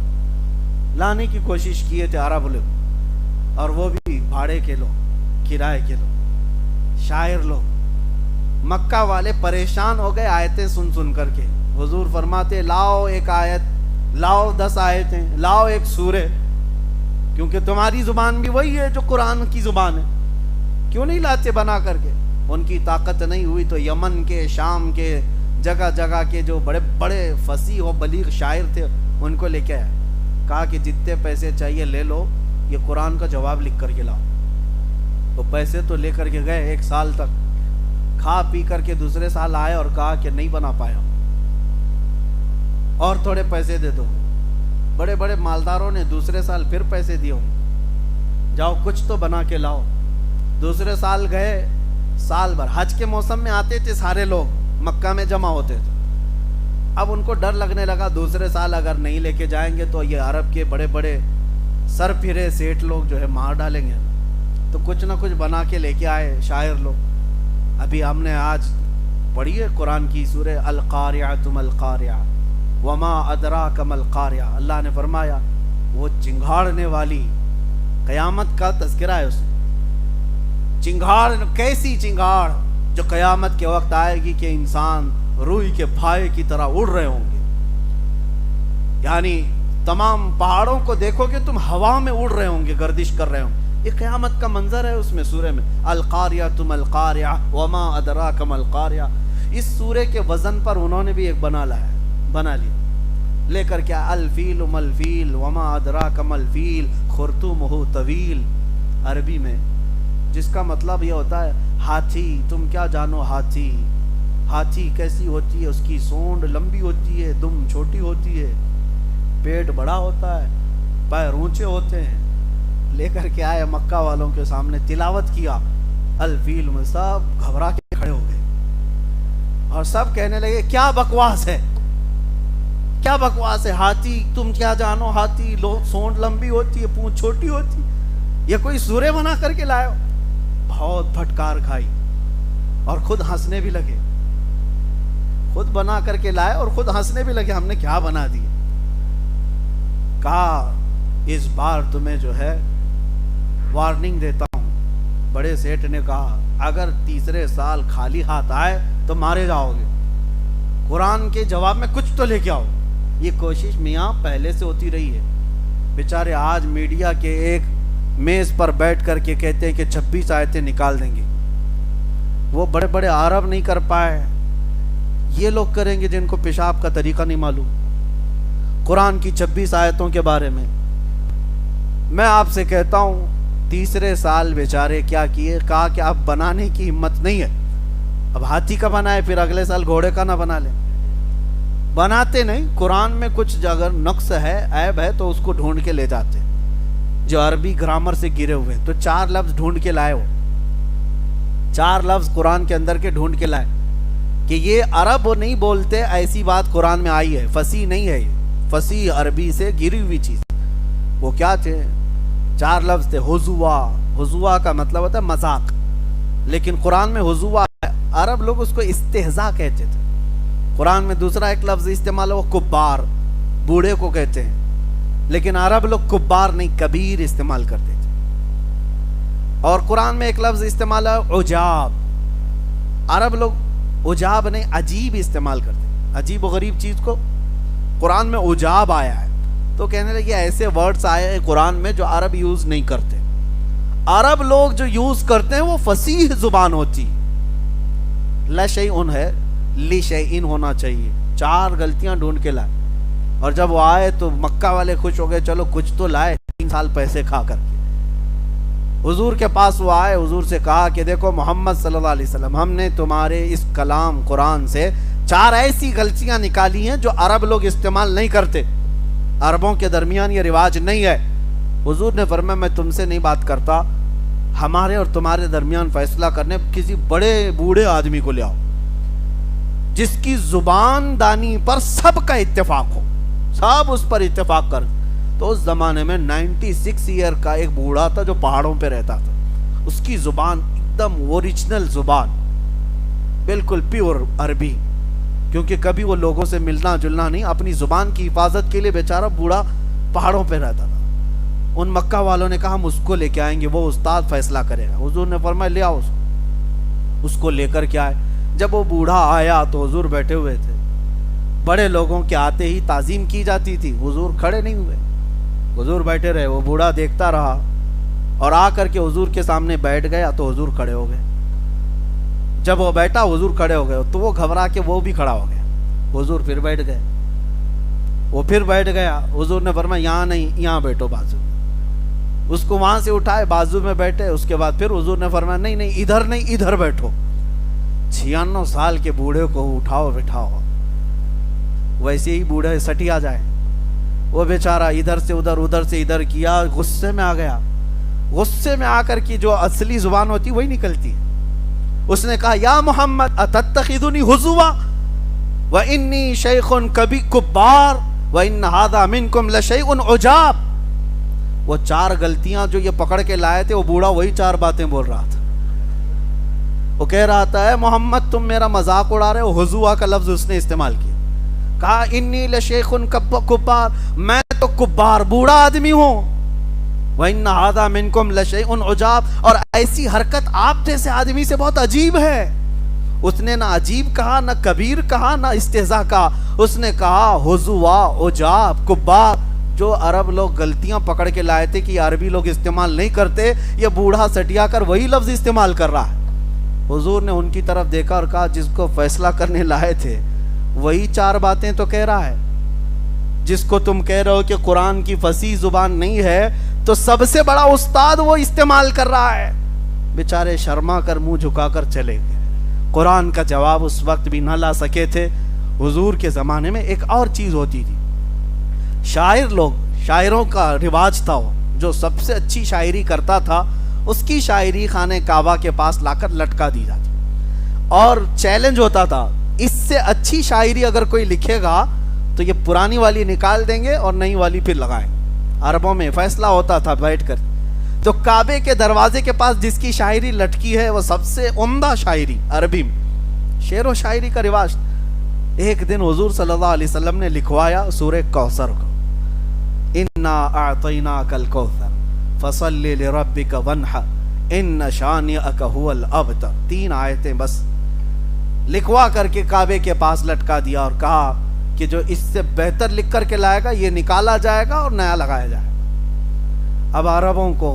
لانے کی کوشش کیے تھے عرب لوگ، اور وہ بھی بھاڑے کے لوگ، کرائے کے لوگ، شاعر لوگ۔ مکہ والے پریشان ہو گئے آیتیں سن سن کر کے۔ حضور فرماتے لاؤ ایک آیت، لاؤ 10 آیتیں، لاؤ ایک سورہ، کیونکہ تمہاری زبان بھی وہی ہے جو قرآن کی زبان ہے، کیوں نہیں لاتے بنا کر کے؟ ان کی طاقت نہیں ہوئی تو یمن کے، شام کے، جگہ جگہ کے جو بڑے بڑے فصیح و بلیغ شاعر تھے ان کو لے کے آئے، کہا کہ جتنے پیسے چاہیے لے لو، یہ قرآن کا جواب لکھ کر کے لاؤ۔ تو پیسے تو لے کر کے گئے، 1 سال تک کھا پی کر کے دوسرے سال آئے اور کہا کہ نہیں بنا پایا، اور تھوڑے پیسے دے دو۔ بڑے بڑے مالداروں نے دوسرے سال پھر پیسے دیے ہوں، جاؤ کچھ تو بنا کے لاؤ۔ دوسرے سال گئے، سال بھر حج کے موسم میں آتے تھے سارے لوگ، مکہ میں جمع ہوتے تھے۔ اب ان کو ڈر لگنے لگا دوسرے سال اگر نہیں لے کے جائیں گے تو یہ عرب کے بڑے بڑے سر پھرے سیٹ لوگ جو ہے مار ڈالیں گے، تو کچھ نہ کچھ بنا کے لے کے آئے شاعر لوگ۔ ابھی ہم نے آج پڑھی ہے قرآن کی سورہ القاریعۃ ما القاریعۃ وما ادراک ما القاریعۃ۔ اللہ نے فرمایا وہ چنگھاڑنے والی، قیامت کا تذکرہ ہے اس میں۔ چنگھاڑ، کیسی چنگھاڑ جو قیامت کے وقت آئے گی کہ انسان روئی کے پھائے کی طرح اڑ رہے ہوں گے، یعنی تمام پہاڑوں کو دیکھو کہ تم ہوا میں اڑ رہے ہوں گے، گردش کر رہے ہوں گے۔ یہ قیامت کا منظر ہے اس میں، سورہ میں القاریعۃ ما القاریعۃ وما ادراک ما القاریعۃ۔ اس سورے کے وزن پر انہوں نے بھی ایک بنا لیا، لے کر کیا الفیل ما الفیل وما ادراک ما الفیل خرطومہ طویل، عربی میں جس کا مطلب یہ ہوتا ہے ہاتھی، تم کیا جانو ہاتھی، ہاتھی کیسی ہوتی ہے، اس کی سونڈ لمبی ہوتی ہے، دم چھوٹی ہوتی ہے، پیٹ بڑا ہوتا ہے، پیر اونچے ہوتے ہیں۔ لے کر کے آئے مکہ والوں کے سامنے، تلاوت کیا الفیل میں، سب گھبرا کے کھڑے ہو گئے اور سب کہنے لگے کیا بکواس ہے، کیا بکواس ہے، ہاتھی تم کیا جانو ہاتھی، سونڈ لمبی ہوتی ہے، پونچھ چھوٹی ہوتی ہے، یہ کوئی سورے بنا کر کے لائے ہو؟ بہت پھٹکار کھائی اور خود ہنسنے بھی لگے، خود بنا کر کے لائے اور خود ہنسنے بھی لگے، ہم نے کیا بنا دیا۔ کہا اس بار تمہیں جو ہے وارننگ دیتا ہوں۔ بڑے سیٹ نے کہا اگر تیسرے سال خالی ہاتھ آئے تو مارے جاؤ گے، قرآن کے جواب میں کچھ تو لے کے آؤ۔ یہ کوشش میاں پہلے سے ہوتی رہی ہے، بیچارے آج میڈیا کے ایک میز پر بیٹھ کر کے کہتے ہیں کہ 26 آیتیں نکال دیں گے، وہ بڑے بڑے عرب نہیں کر پائے، یہ لوگ کریں گے جن کو پیشاب کا طریقہ نہیں معلوم۔ قرآن کی 26 آیتوں کے بارے میں میں آپ سے کہتا ہوں، تیسرے سال بیچارے کیا کیے، کہا کہ اب بنانے کی ہمت نہیں ہے، اب ہاتھی کا بنائے پھر اگلے سال گھوڑے کا نہ بنا لیں۔ بناتے نہیں، قرآن میں کچھ اگر نقص ہے، عیب ہے تو اس کو ڈھونڈ کے لے جاتے، جو عربی گرامر سے گرے ہوئے، تو 4 لفظ ڈھونڈ کے لائے، وہ 4 لفظ قرآن کے اندر کے ڈھونڈ کے لائے کہ یہ عرب نہیں بولتے، ایسی بات قرآن میں آئی ہے، فصیح نہیں ہے، یہ فصیح عربی سے گری ہوئی چیز۔ وہ کیا تھے؟ 4 لفظ تھے، حضوا، حضوا کا مطلب ہوتا ہے مذاق، لیکن قرآن میں حضوا، عرب لوگ اس کو استہزاء کہتے تھے۔ قرآن میں دوسرا ایک لفظ استعمال ہے، وہ کبار، بوڑھے کو کہتے ہیں، لیکن عرب لوگ کبار نہیں، کبیر استعمال کرتے تھے۔ اور قرآن میں ایک لفظ استعمال ہے عجاب، عرب لوگ عجاب نہیں، عجیب استعمال کرتے ہیں، عجیب و غریب چیز کو قرآن میں عجاب آیا ہے، تو کہنے لگے ایسے ورڈز آئے ہیں قرآن میں جو عرب یوز نہیں کرتے۔ عرب لوگ جو یوز کرتے ہیں وہ فصیح زبان ہوتی، لشیء ہے، لشیء ہونا چاہیے۔ 4 غلطیاں ڈھونڈ کے لائے، اور جب وہ آئے تو مکہ والے خوش ہو گئے، چلو کچھ تو لائے، 3 سال پیسے کھا کر کے۔ حضور کے پاس وہ آئے، حضور سے کہا کہ دیکھو محمد صلی اللہ علیہ وسلم، ہم نے تمہارے اس کلام قرآن سے 4 ایسی غلطیاں نکالی ہیں جو عرب لوگ استعمال نہیں کرتے، عربوں کے درمیان یہ رواج نہیں ہے۔ حضور نے فرمایا میں تم سے نہیں بات کرتا، ہمارے اور تمہارے درمیان فیصلہ کرنے کسی بڑے بوڑھے آدمی کو لے آؤ جس کی زبان دانی پر سب کا اتفاق ہو، سب اس پر اتفاق کر۔ تو اس زمانے میں 96 ایئر کا ایک بوڑھا تھا جو پہاڑوں پہ رہتا تھا، اس کی زبان ایک دم اوریجنل زبان، بالکل پیور عربی، کیونکہ کبھی وہ لوگوں سے ملنا جلنا نہیں، اپنی زبان کی حفاظت کے لیے بیچارہ بوڑھا پہاڑوں پہ رہتا تھا۔ ان مکہ والوں نے کہا ہم اس کو لے کے آئیں گے، وہ استاد فیصلہ کرے گا۔ حضور نے فرمایا لے آؤ اس کو لے کر کے آئے۔ جب وہ بوڑھا آیا تو حضور بیٹھے ہوئے تھے۔ بڑے لوگوں کے آتے ہی تعظیم کی جاتی تھی، حضور کھڑے نہیں ہوئے، حضور بیٹھے رہے۔ وہ بوڑھا دیکھتا رہا اور آ کر کے حضور کے سامنے بیٹھ گیا تو حضور کھڑے ہو گئے۔ جب وہ بیٹھا حضور کھڑے ہو گئے تو وہ گھبرا کے وہ بھی کھڑا ہو گیا۔ حضور پھر بیٹھ گئے، وہ پھر بیٹھ گیا۔ حضور نے فرمایا یہاں نہیں، یہاں بیٹھو بازو۔ اس کو وہاں سے اٹھائے، بازو میں بیٹھے۔ اس کے بعد پھر حضور نے فرمایا نہیں نہیں ادھر نہیں، ادھر بیٹھو۔ 96 سال کے بوڑھے کو اٹھاؤ بٹھاؤ، ویسے ہی بوڑھے سٹیا جائے۔ وہ بیچارہ ادھر سے ادھر، ادھر سے ادھر کیا، غصے میں آ گیا۔ غصے میں آ کر کی جو اصلی زبان ہوتی وہی نکلتی۔ اس نے کہا یا محمد اتتخذنی حضوا وانی شیخ کبار وان ھذا منکم لشیء عجاب۔ وہ 4 غلطیاں جو یہ پکڑ کے لائے تھے، وہ بوڑھا وہی 4 باتیں بول رہا تھا۔ وہ کہہ رہا تھا اے محمد تم میرا مذاق اڑا رہے ہو۔ حضوا کا لفظ اس نے استعمال کیا، کہا انی لشیخ کبار، میں تو کبار بوڑھا آدمی ہوں، وَإِنَّ هَذَا مِنْكُمْ لَشَيْءٌ عُجَابٌ، اور ایسی حرکت آپ جیسے آدمی سے بہت عجیب ہے۔ اس نے نہ عجیب کہا، نہ کبیر کہا، نہ استہزاء کہا، اس نے کہا حضوا عجاب کبار۔ جو عرب لوگ غلطیاں پکڑ کے لائے تھے کہ عربی لوگ استعمال نہیں کرتے، یہ بوڑھا سٹیا کر وہی لفظ استعمال کر رہا ہے۔ حضور نے ان کی طرف دیکھا اور کہا جس کو فیصلہ کرنے لائے تھے وہی 4 باتیں تو کہہ رہا ہے۔ جس کو تم کہہ رہے ہو کہ قرآن کی فصیح زبان نہیں ہے، تو سب سے بڑا استاد وہ استعمال کر رہا ہے۔ بیچارے شرما کر منہ جھکا کر چلے گئے۔ قرآن کا جواب اس وقت بھی نہ لا سکے تھے۔ حضور کے زمانے میں ایک اور چیز ہوتی تھی، شاعر لوگ، شاعروں کا رواج تھا، جو سب سے اچھی شاعری کرتا تھا اس کی شاعری خانہ کعبہ کے پاس لا کر لٹکا دی جاتی، اور چیلنج ہوتا تھا اس سے اچھی شاعری اگر کوئی لکھے گا تو یہ پرانی والی نکال دیں گے اور نئی والی پھر لگائیں گے۔ عربوں میں فیصلہ ہوتا تھا بیٹھ کر۔ تو کعبے کے دروازے کے پاس جس کی شاعری لٹکی ہے وہ سب سے عمدہ شاعری، عربی میں شعر و شاعری کا رواج۔ ایک دن حضور صلی اللہ علیہ وسلم نے لکھوایا سورہ کوثر کو، انا اعطیناک الکوثر فصل لربک وانحر ان شانئک هو الابتر۔ 3 آیتیں بس لکھوا کر کے کعبے کے پاس لٹکا دیا اور کہا کہ جو اس سے بہتر لکھ کر کے لائے گا یہ نکالا جائے گا اور نیا لگایا جائے گا۔ اب عربوں کو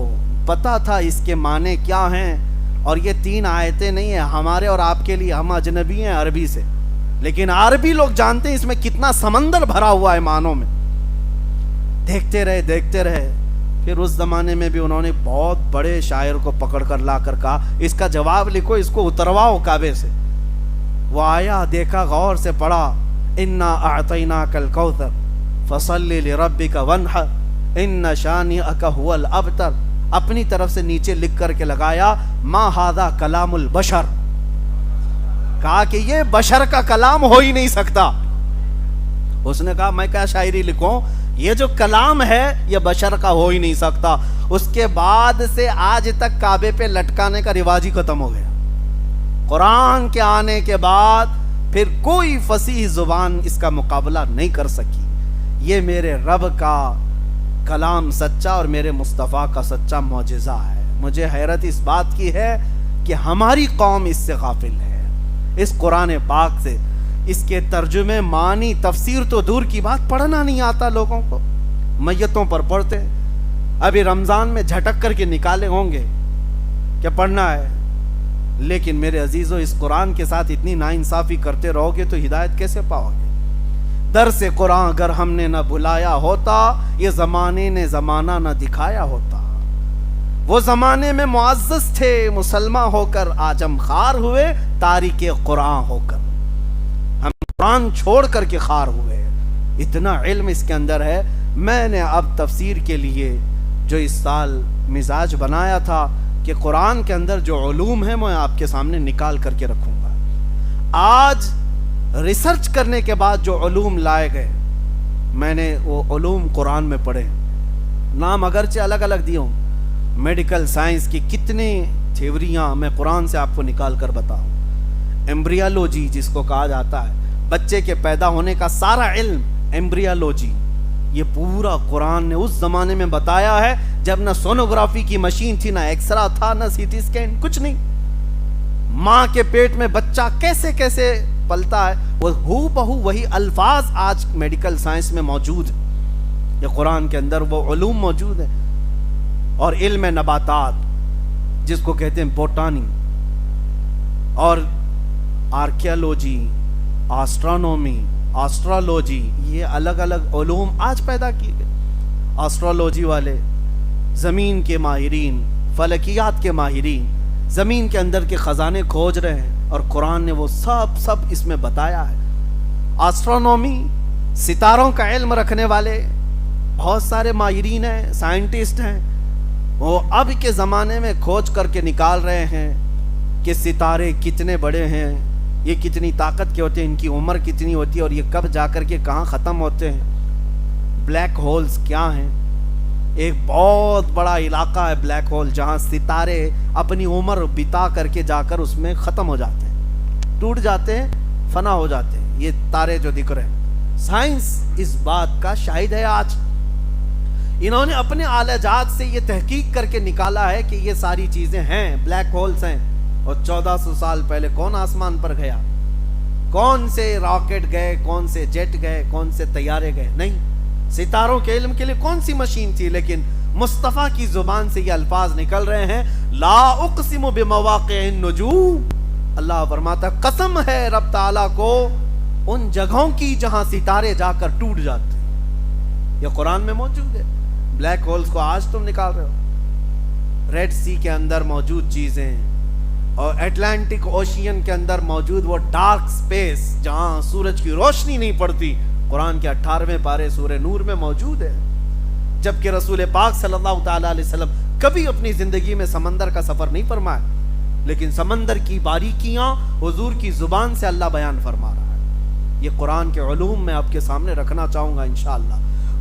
پتا تھا اس کے معنی کیا ہیں، اور یہ 3 آیتیں نہیں ہیں ہمارے اور آپ کے لیے، ہم اجنبی ہیں عربی سے، لیکن عربی لوگ جانتے ہیں اس میں کتنا سمندر بھرا ہوا ہے معنوں میں۔ دیکھتے رہے۔ پھر اس زمانے میں بھی انہوں نے بہت بڑے شاعر کو پکڑ کر لا کر کہا اس کا جواب لکھو، اس کو اترواؤ کعبے سے۔ وہ آیا، دیکھا، غور سے پڑھا، انا اعطیناک الکوثر فصل لربک وانحر ان شانئک هو الابتر۔ اپنی طرف سے نیچے لکھ کر کے لگایا ما ھذا کلام البشر، کہا کہ یہ بشر کا کلام ہو ہی نہیں سکتا۔ اس نے کہا میں کیا شاعری لکھوں، یہ جو کلام ہے یہ بشر کا ہو ہی نہیں سکتا۔ اس کے بعد سے آج تک کعبے پہ لٹکانے کا رواج ہی ختم ہو گیا۔ قرآن کے آنے کے بعد پھر کوئی فصیح زبان اس کا مقابلہ نہیں کر سکی۔ یہ میرے رب کا کلام سچا اور میرے مصطفیٰ کا سچا معجزہ ہے۔ مجھے حیرت اس بات کی ہے کہ ہماری قوم اس سے غافل ہے، اس قرآن پاک سے۔ اس کے ترجمے، معنی، تفسیر تو دور کی بات، پڑھنا نہیں آتا لوگوں کو، میتوں پر پڑھتے۔ ابھی رمضان میں جھٹک کر کے نکالے ہوں گے کہ پڑھنا ہے، لیکن میرے عزیزو اس قرآن کے ساتھ اتنی ناانصافی کرتے رہو گے تو ہدایت کیسے پاؤ گے؟ درس قرآن اگر ہم نے نہ بلایا ہوتا، یہ زمانے نے زمانہ نہ دکھایا ہوتا۔ وہ زمانے میں معزز تھے مسلمان ہو کر، آجم خار ہوئے تاریک قرآن ہو کر۔ ہم قرآن چھوڑ کر کے خار ہوئے۔ اتنا علم اس کے اندر ہے۔ میں نے اب تفسیر کے لیے جو اس سال مزاج بنایا تھا کہ قرآن کے اندر جو علوم ہیں میں آپ کے سامنے نکال کر کے رکھوں گا۔ آج ریسرچ کرنے کے بعد جو علوم لائے گئے، میں نے وہ علوم قرآن میں پڑھے، نام اگرچہ الگ الگ دیے ہوں۔ میڈیکل سائنس کی کتنی تھیوریاں میں قرآن سے آپ کو نکال کر بتاؤں۔ ایمبریالوجی جس کو کہا جاتا ہے، بچے کے پیدا ہونے کا سارا علم، ایمبریالوجی، یہ پورا قرآن نے اس زمانے میں بتایا ہے جب نہ سونوگرافی کی مشین تھی، نہ ایکسرا تھا، نہ سی ٹی اسکین، کچھ نہیں۔ ماں کے پیٹ میں بچہ کیسے کیسے پلتا ہے، وہ ہو بہو وہی الفاظ آج میڈیکل سائنس میں موجود ہیں۔ یہ قرآن کے اندر وہ علوم موجود ہیں۔ اور علم نباتات جس کو کہتے ہیں بوٹانی، اور آرکیالوجی، آسٹرونومی، آسٹرالوجی، یہ الگ الگ علوم آج پیدا کیے گئے۔ آسٹرالوجی والے زمین کے ماہرین، فلکیات کے ماہرین زمین کے اندر کے خزانے کھوج رہے ہیں، اور قرآن نے وہ سب اس میں بتایا ہے۔ آسٹرونومی، ستاروں کا علم رکھنے والے بہت سارے ماہرین ہیں، سائنٹسٹ ہیں، وہ اب کے زمانے میں کھوج کر کے نکال رہے ہیں کہ ستارے کتنے بڑے ہیں، یہ کتنی طاقت کے ہوتے ہیں، ان کی عمر کتنی ہوتی ہے، اور یہ کب جا کر کے کہاں ختم ہوتے ہیں۔ بلیک ہولز کیا ہیں؟ ایک بہت بڑا علاقہ ہے بلیک ہول، جہاں ستارے اپنی عمر بتا کر کے جا کر اس میں ختم ہو جاتے ہیں، ٹوٹ جاتے ہیں، فنا ہو جاتے ہیں۔ یہ تارے جو دکھ رہے ہیں، سائنس اس بات کا شاہد ہے۔ آج انہوں نے اپنے آلہ جات سے یہ تحقیق کر کے نکالا ہے کہ یہ ساری چیزیں ہیں، بلیک ہولز ہیں۔ اور 1400 سال پہلے کون آسمان پر گیا؟ کون سے راکٹ گئے، کون سے جیٹ گئے، کون سے طیارے گئے؟ نہیں، ستاروں کے علم کے لیے کون سی مشین تھی؟ لیکن مصطفیٰ کی زبان سے یہ الفاظ نکل رہے ہیں، لا اقسم بمواقع النجوم۔ اللہ فرماتا قسم ہے رب تعالیٰ کو ان جگہوں کی جہاں ستارے جا کر ٹوٹ جاتے ہیں۔ یہ قرآن میں موجود ہے۔ بلیک ہولز کو آج تم نکال رہے ہو۔ ریڈ سی کے اندر موجود چیزیں، اور اٹلانٹک اوشین کے اندر موجود وہ ڈارک سپیس جہاں سورج کی روشنی نہیں پڑتی، قرآن کے 18ویں پارے سورہ نور میں موجود ہے۔ جبکہ رسول پاک صلی اللہ تعالیٰ علیہ وسلم کبھی اپنی زندگی میں سمندر کا سفر نہیں فرمایا، لیکن سمندر کی باریکیاں حضور کی زبان سے اللہ بیان فرما رہا ہے۔ یہ قرآن کے علوم میں آپ کے سامنے رکھنا چاہوں گا انشاءاللہ۔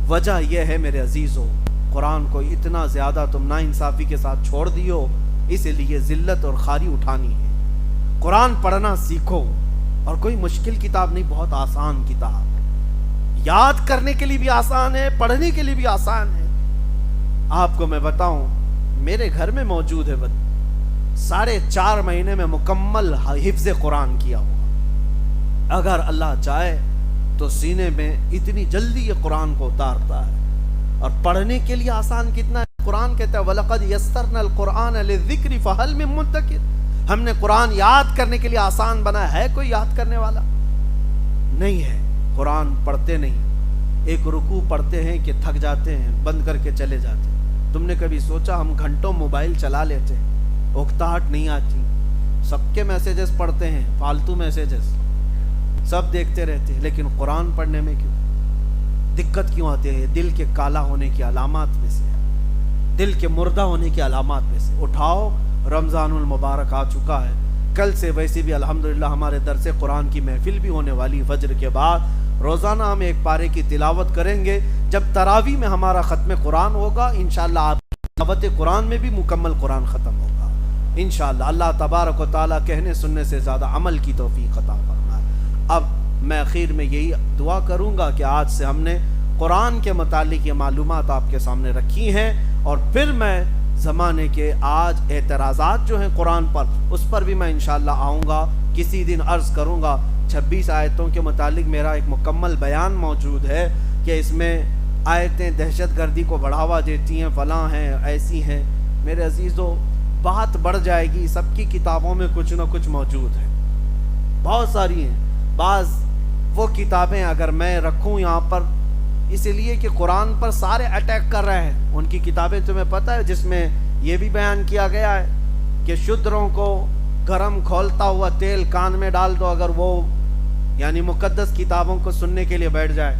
وجہ یہ ہے میرے عزیزو، قرآن کو اتنا زیادہ تم ناانصافی کے ساتھ چھوڑ دیو، اس لیے ذلت اور خاری اٹھانی ہے۔ قرآن پڑھنا سیکھو، اور کوئی مشکل کتاب نہیں، بہت آسان کتاب، یاد کرنے کے لیے بھی آسان ہے، پڑھنے کے لیے بھی آسان ہے۔ آپ کو میں بتاؤں، میرے گھر میں موجود ہے 4.5 مہینے میں مکمل حفظ قرآن کیا ہوا۔ اگر اللہ چاہے تو سینے میں اتنی جلدی یہ قرآن کو اتارتا ہے۔ اور پڑھنے کے لیے آسان کتنا ہے؟ قرآن کہتا ہے وَلَقَدْ يَسَّرْنَا الْقُرْآنَ لِلذِّكْرِ فَهَلْ مِن مُدَّكِرٍ۔ ہم نے قرآن یاد کرنے کے لیے آسان بنایا ہے، کوئی یاد کرنے والا نہیں ہے۔ قرآن پڑھتے نہیں، ایک رکوع پڑھتے ہیں کہ تھک جاتے ہیں، بند کر کے چلے جاتے ہیں۔ تم نے کبھی سوچا ہم گھنٹوں موبائل چلا لیتے ہیں، اکتاہٹ نہیں آتی، سب کے میسیجز پڑھتے ہیں، فالتو میسیجز سب دیکھتے رہتے ہیں، لیکن قرآن پڑھنے میں کیوں دقت کیوں آتی ہے؟ دل کے کالا ہونے کی علامات میں سے، دل کے مردہ ہونے کی علامات میں سے۔ اٹھاؤ، رمضان المبارک آ چکا ہے، کل سے ویسے بھی الحمدللہ ہمارے درس قرآن کی محفل بھی ہونے والی، فجر کے بعد روزانہ ہم ایک پارے کی تلاوت کریں گے۔ جب تراویح میں ہمارا ختم قرآن ہوگا انشاءاللہ، آپ تلاوت قرآن میں بھی مکمل قرآن ختم ہوگا انشاءاللہ۔ اللہ تبارک و تعالیٰ کہنے سننے سے زیادہ عمل کی توفیق عطا فرمائے۔ اب میں اخیر میں یہی دعا کروں گا کہ آج سے ہم نے قرآن کے متعلق یہ معلومات آپ کے سامنے رکھی ہیں، اور پھر میں زمانے کے آج اعتراضات جو ہیں قرآن پر، اس پر بھی میں انشاءاللہ آؤں گا، کسی دن عرض کروں گا۔ 26 آیتوں کے متعلق میرا ایک مکمل بیان موجود ہے کہ اس میں آیتیں دہشت گردی کو بڑھاوا دیتی ہیں، فلاں ہیں، ایسی ہیں۔ میرے عزیزو، بات بڑھ جائے گی، سب کی کتابوں میں کچھ نہ کچھ موجود ہے، بہت ساری ہیں۔ بعض وہ کتابیں اگر میں رکھوں یہاں پر، اس لیے کہ قرآن پر سارے اٹیک کر رہے ہیں، ان کی کتابیں تمہیں پتہ ہے جس میں یہ بھی بیان کیا گیا ہے کہ شودروں کو گرم کھولتا ہوا تیل کان میں ڈال دو اگر وہ یعنی مقدس کتابوں کو سننے کے لیے بیٹھ جائے۔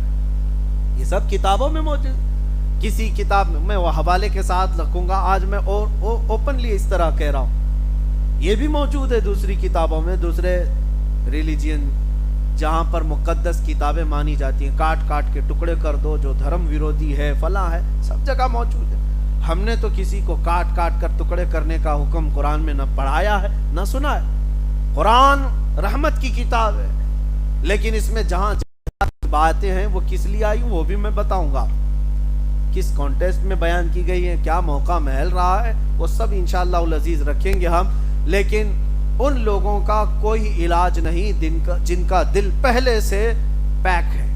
یہ سب کتابوں میں موجود، کسی کتاب میں وہ حوالے کے ساتھ رکھوں گا، آج میں اوپنلی اس طرح کہہ رہا ہوں۔ یہ بھی موجود ہے دوسری کتابوں میں، دوسرے ریلیجین جہاں پر مقدس کتابیں مانی جاتی ہیں، کاٹ کاٹ کے ٹکڑے کر دو، جو دھرم ویرودھی ہے، فلاں ہے، سب جگہ موجود ہے۔ ہم نے تو کسی کو کاٹ کاٹ کر ٹکڑے کرنے کا حکم قرآن میں نہ پڑھایا ہے نہ سنا ہے۔ قرآن رحمت کی کتاب ہے، لیکن اس میں جہاں باتیں ہیں وہ کس لیے آئی وہ بھی میں بتاؤں گا، کس کانٹیسٹ میں بیان کی گئی ہے، کیا موقع محل رہا ہے، وہ سب انشاءاللہ العزیز رکھیں گے ہم. لیکن ان لوگوں کا کوئی علاج نہیں جن کا دل پہلے سے پیک ہے،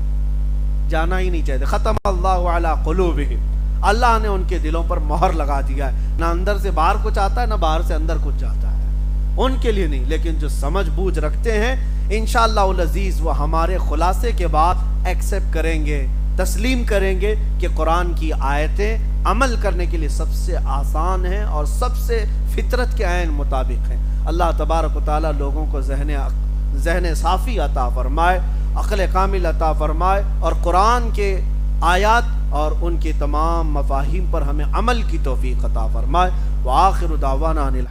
جانا ہی نہیں چاہتے. ختم اللہ علی قلوبہم، اللہ نے ان کے دلوں پر مہر لگا دیا ہے، نہ اندر سے باہر کچھ آتا ہے نہ باہر سے اندر کچھ جاتا ہے، ان کے لیے نہیں. لیکن جو سمجھ بوجھ رکھتے ہیں انشاءاللہ العزیز وہ ہمارے خلاصے کے بعد ایکسیپٹ کریں گے، تسلیم کریں گے کہ قرآن کی آیتیں عمل کرنے کے لیے سب سے آسان ہیں اور سب سے فطرت کے عین مطابق ہیں. اللہ تبارک و تعالیٰ لوگوں کو ذہن صافی عطا فرمائے، عقل کامل عطا فرمائے، اور قرآن کے آیات اور ان کے تمام مفاہیم پر ہمیں عمل کی توفیق عطا فرمائے. وآخر دعوانا